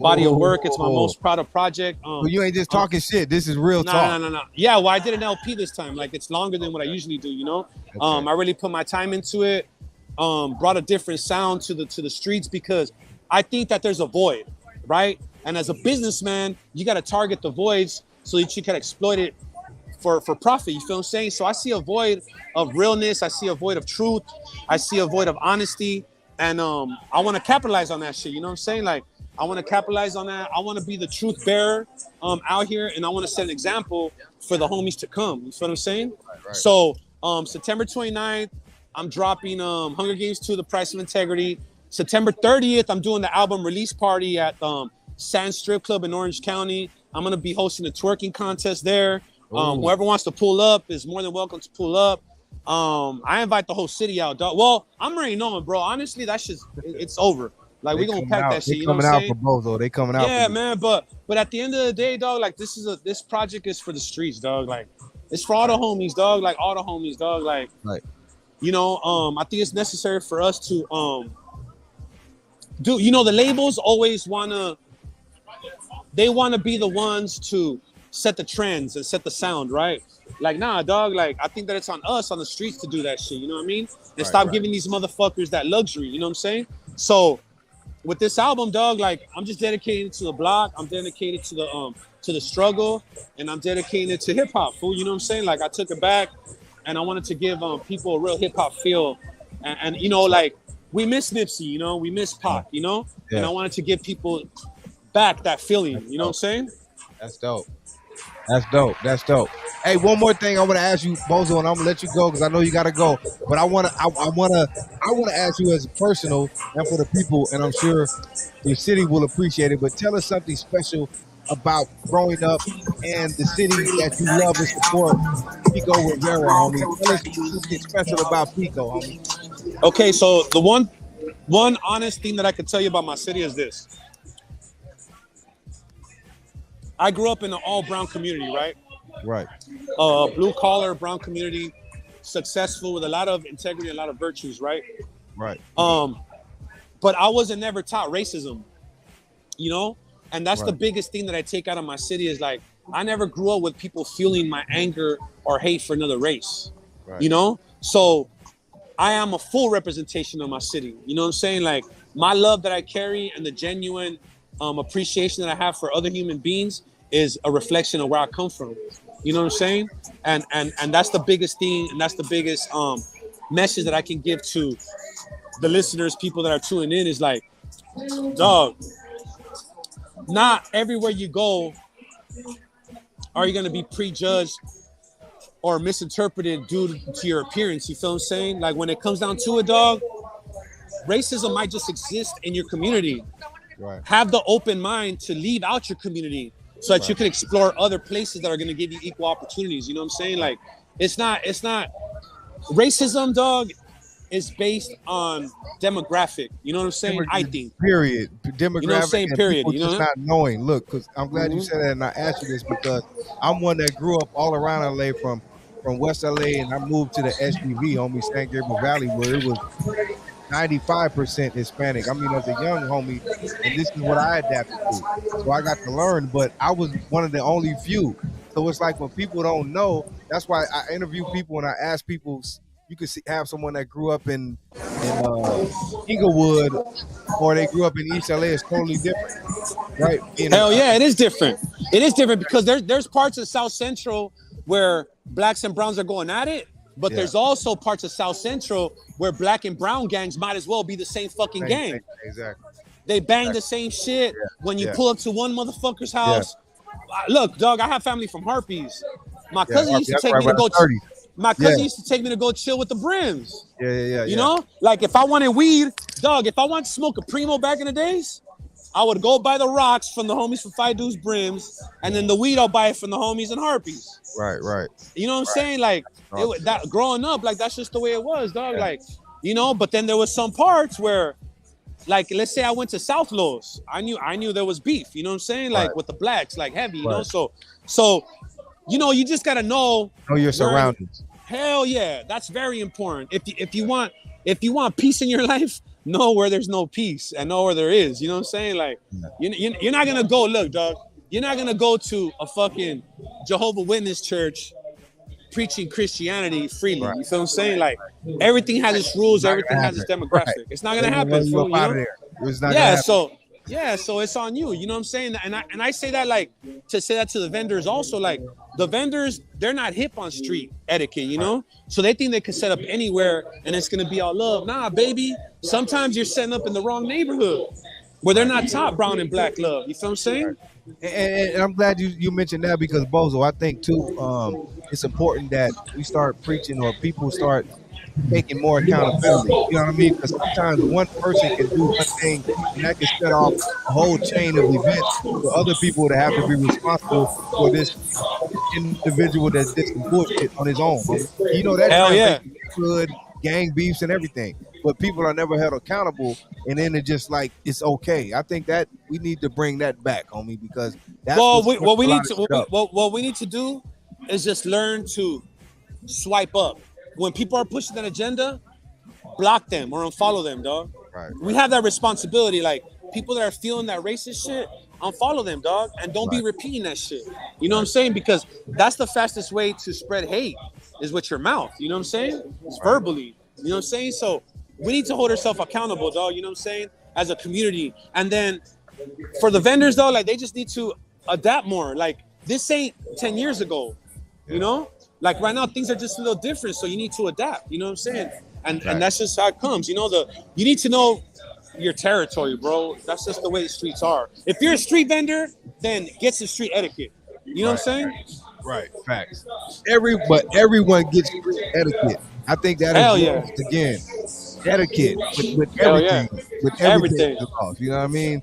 Speaker 5: body of work. It's my most proud of project.
Speaker 3: Well, you ain't just talking shit. This is real talk.
Speaker 5: No. Yeah, well, I did an LP this time. Like, it's longer than what I usually do, you know? Okay. I really put my time into it. Brought a different sound to the streets because I think that there's a void, right? And as a businessman, you got to target the voids so that you can exploit it for profit. You feel what I'm saying? So I see a void of realness. I see a void of truth. I see a void of honesty. And I want to capitalize on that shit. You know what I'm saying? Like, I want to capitalize on that. I want to be the truth bearer out here. And I want to set an example for the homies to come. You feel what I'm saying? Right. So September 29th, I'm dropping Hunger Games 2, The Price of Integrity. September 30th, I'm doing the album release party at Sand Strip Club in Orange County. I'm going to be hosting a twerking contest there. Whoever wants to pull up is more than welcome to pull up. I invite the whole city out, dog. Well, I'm already knowing, bro. Honestly, that shit's, it's over. Like, we're going to pack that shit, you know what I'm saying?
Speaker 3: They coming out for Bozo. They coming out.
Speaker 5: Yeah, man, but at the end of the day, dog, like, this project is for the streets, dog. Like, it's for all the homies, dog. Like, all the homies, dog. Like, you know, I think it's necessary for us to do, you know, the labels always wanna be the ones to set the trends and set the sound, right? Like, nah, dog, like, I think that it's on us on the streets to do that shit, you know what I mean? And stop giving these motherfuckers that luxury, you know what I'm saying? So with this album, dog, like, I'm just dedicated to the block, I'm dedicated to the struggle, and I'm dedicated to hip hop, fool, you know what I'm saying? Like, I took it back. And I wanted to give people a real hip hop feel, and you know, like, we miss Nipsey, you know, we miss Pac, you know, and I wanted to give people back that feeling, you know what I'm saying?
Speaker 3: That's dope. That's dope. Hey, one more thing I want to ask you, Bozo, and I'm gonna let you go because I know you gotta go. But I wanna ask you as a personal and for the people, and I'm sure your city will appreciate it. But tell us something special about growing up and the city that you love and support, Pico Rivera, homie. Tell us something special about Pico, homie.
Speaker 5: Okay, so the one honest thing that I can tell you about my city is this. I grew up in an all-brown community, right?
Speaker 3: Right.
Speaker 5: Blue-collar, brown community, successful with a lot of integrity, a lot of virtues, right?
Speaker 3: Right.
Speaker 5: But I wasn't never taught racism, you know? And that's the biggest thing that I take out of my city is, like, I never grew up with people feeling my anger or hate for another race, you know? So I am a full representation of my city. You know what I'm saying? Like my love that I carry and the genuine appreciation that I have for other human beings is a reflection of where I come from. You know what I'm saying? And that's the biggest thing, and that's the biggest message that I can give to the listeners, people that are tuning in, is like, dog, not everywhere you go are you going to be prejudged or misinterpreted due to your appearance. You feel what I'm saying? Like when it comes down to it, dog, racism might just exist in your community.
Speaker 3: Right.
Speaker 5: Have the open mind to leave out your community so that you can explore other places that are going to give you equal opportunities. You know what I'm saying? Like it's not racism, dog, is based on demographic. You know what I'm saying? I think.
Speaker 3: Period. Demographic.
Speaker 5: You know what I'm saying? Period. You know
Speaker 3: just not knowing. Look, because I'm glad you said that, and I asked you this because I'm one that grew up all around LA from West LA, and I moved to the SUV, homie, San Gabriel Valley, where it was 95% Hispanic. I mean, as a young homie, and this is what I adapted to. So I got to learn, but I was one of the only few. So it's like when people don't know, that's why I interview people and I ask people. You could have someone that grew up in Inglewood, or they grew up in East LA. It's totally different, right?
Speaker 5: Hell yeah, it is different. It is different because there's parts of South Central where blacks and browns are going at it, but there's also parts of South Central where black and brown gangs might as well be the same fucking gang.
Speaker 3: Exactly.
Speaker 5: They bang the same shit. When you pull up to one motherfucker's house, look, dog, I have family from Harpies. My cousin used to take me to go. My cousin used to take me to go chill with the Brims. You know, like if I wanted weed, dog, if I wanted to smoke a Primo back in the days, I would go buy the rocks from the homies from Five Dudes Brims, and then the weed I'll buy it from the homies in Harpies.
Speaker 3: Right.
Speaker 5: You know what I'm saying? Like that growing up, like that's just the way it was, dog. Like, you know, but then there was some parts where, like, let's say I went to South Los. I knew there was beef, you know what I'm saying? Like with the blacks, like heavy, you know? So you know, you just gotta know
Speaker 3: your surroundings.
Speaker 5: Hell yeah, that's very important. If you want peace in your life, know where there's no peace and know where there is. You know what I'm saying? Like you're not gonna go. Look, dog, you're not gonna go to a fucking Jehovah Witness church preaching Christianity freely. You feel what I'm saying? Like everything has its rules, everything has its demographic. It's not gonna happen. You know? So it's on you. You know what I'm saying? And I say that like to say that to the vendors also. Like the vendors, they're not hip on street etiquette, you know? So they think they can set up anywhere and it's gonna be all love. Nah, baby. Sometimes you're setting up in the wrong neighborhood where they're not taught brown and black love. You feel what I'm saying?
Speaker 3: And I'm glad you mentioned that because Bozo, I think too, it's important that we start preaching or people start taking more accountability. You know what I mean? Because sometimes one person can do one thing and that can set off a whole chain of events for other people to have to be responsible for this individual that did some bullshit on his own. You know, that's good gang beefs and everything. But people are never held accountable, and then it's just like it's okay. I think that we need to bring that back, homie, because that's
Speaker 5: what we need to do is just learn to swipe up. When people are pushing that agenda, block them or unfollow them, dog. Right. We have that responsibility. Like people that are feeling that racist shit, unfollow them, dog, and don't be repeating that shit. You know what I'm saying? Because that's the fastest way to spread hate is with your mouth. You know what I'm saying? It's verbally. You know what I'm saying? So we need to hold ourselves accountable, dog. You know what I'm saying? As a community. And then for the vendors, though, like they just need to adapt more. Like this ain't 10 years ago, you know? Like right now, things are just a little different. So you need to adapt. You know what I'm saying? And that's just how it comes. You know, you need to know your territory, bro. That's just the way the streets are. If you're a street vendor, then get some street etiquette. You know what I'm saying?
Speaker 3: Right. Facts. But everyone gets street etiquette. I think that is again etiquette with everything. With everything. You know what I mean?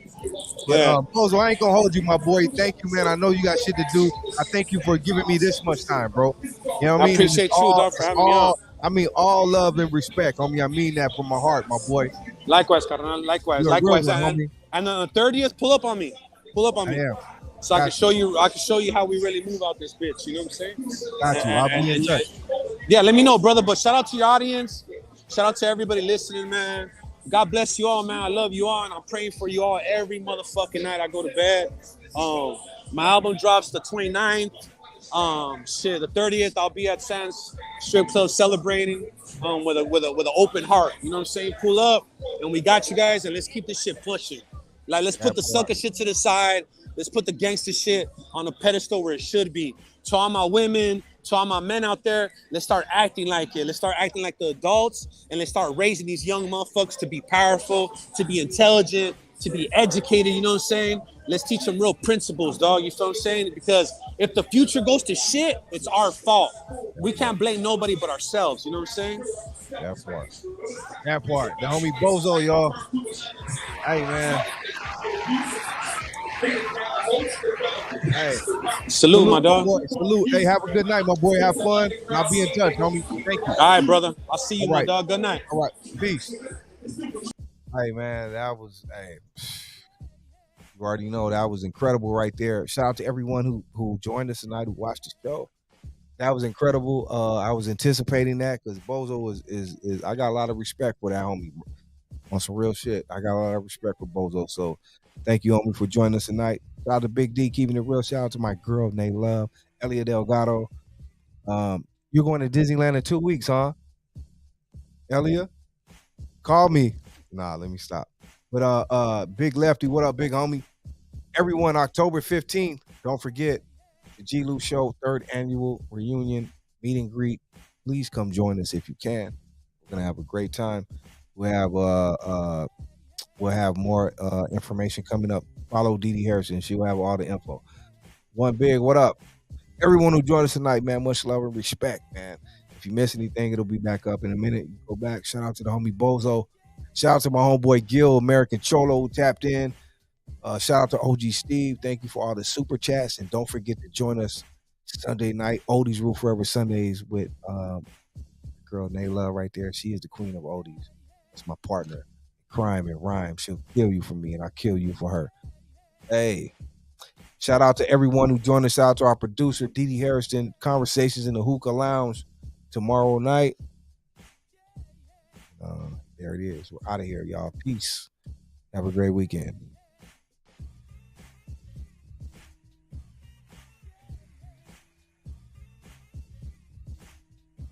Speaker 3: But Bozo, I ain't gonna hold you, my boy. Thank you, man. I know you got shit to do. I thank you for giving me this much time, bro. You know what I mean?
Speaker 5: I appreciate you, dog, for having me on.
Speaker 3: I mean, all love and respect, homie. I mean that from my heart, my boy.
Speaker 5: Likewise, carnal. Likewise. And on the 30th, pull up on me. So I can show you how we really move out this bitch. You know what I'm saying?
Speaker 3: Got you. I'll be in touch.
Speaker 5: Yeah, let me know, brother. But shout out to your audience. Shout out to everybody listening, man. God bless you all, man. I love you all, and I'm praying for you all every motherfucking night I go to bed. My album drops the 29th. Shit, the 30th, I'll be at Sands Strip Club celebrating with an open heart. You know what I'm saying? Pull up, and we got you guys, and let's keep this shit pushing. Like, let's put the sucker shit to the side. Let's put the gangster shit on a pedestal where it should be. To all my women, to all my men out there, let's start acting like it. Let's start acting like the adults, and let's start raising these young motherfuckers to be powerful, to be intelligent, to be educated. You know what I'm saying? Let's teach them real principles, dog. You feel what I'm saying? Because if the future goes to shit, it's our fault. We can't blame nobody but ourselves. You know what I'm saying?
Speaker 3: That part. That part. The homie Bozo, y'all. Hey, man. Hey.
Speaker 5: Salute, my dog.
Speaker 3: Boy. Salute. Hey, have a good night, my boy. Have fun. And I'll be in touch, homie. Thank you.
Speaker 5: All right, brother. I'll see you,
Speaker 3: All right.
Speaker 5: my dog. Good night.
Speaker 3: All right. Peace. Hey, man, that was, hey, you already know that was incredible right there. Shout out to everyone who joined us tonight, who watched the show. That was incredible. I was anticipating that because Bozo is I got a lot of respect for that homie. On some real shit, I got a lot of respect for Bozo. So thank you, homie, for joining us tonight. Shout out to Big D, keeping it real. Shout out to my girl, Nate Love, Elia Delgado. You're going to Disneyland in 2 weeks, huh? Elia? Call me. Nah, let me stop. But Big Lefty, what up, big homie? Everyone, October 15th, don't forget the G-Lew Show 3rd annual reunion meet and greet. Please come join us if you can. We're gonna have a great time. We'll have more information coming up. Follow DD Hairston. She'll have all the info. One Big, what up? Everyone who joined us tonight, man, much love and respect, man. If you miss anything, it'll be back up in a minute. You go back. Shout out to the homie Bozo. Shout out to my homeboy Gil, American Cholo, who tapped in. Shout out to OG Steve. Thank you for all the super chats. And don't forget to join us Sunday night, Oldies Rule Forever Sundays with girl Nayla right there. She is the queen of Oldies. It's my partner. Crime and rhyme. She'll kill you for me and I'll kill you for her. Hey. Shout out to everyone who joined us. Shout out to our producer, DD Hairston. Conversations in the Hookah Lounge tomorrow night. There it is. We're out of here, y'all. Peace. Have a great weekend.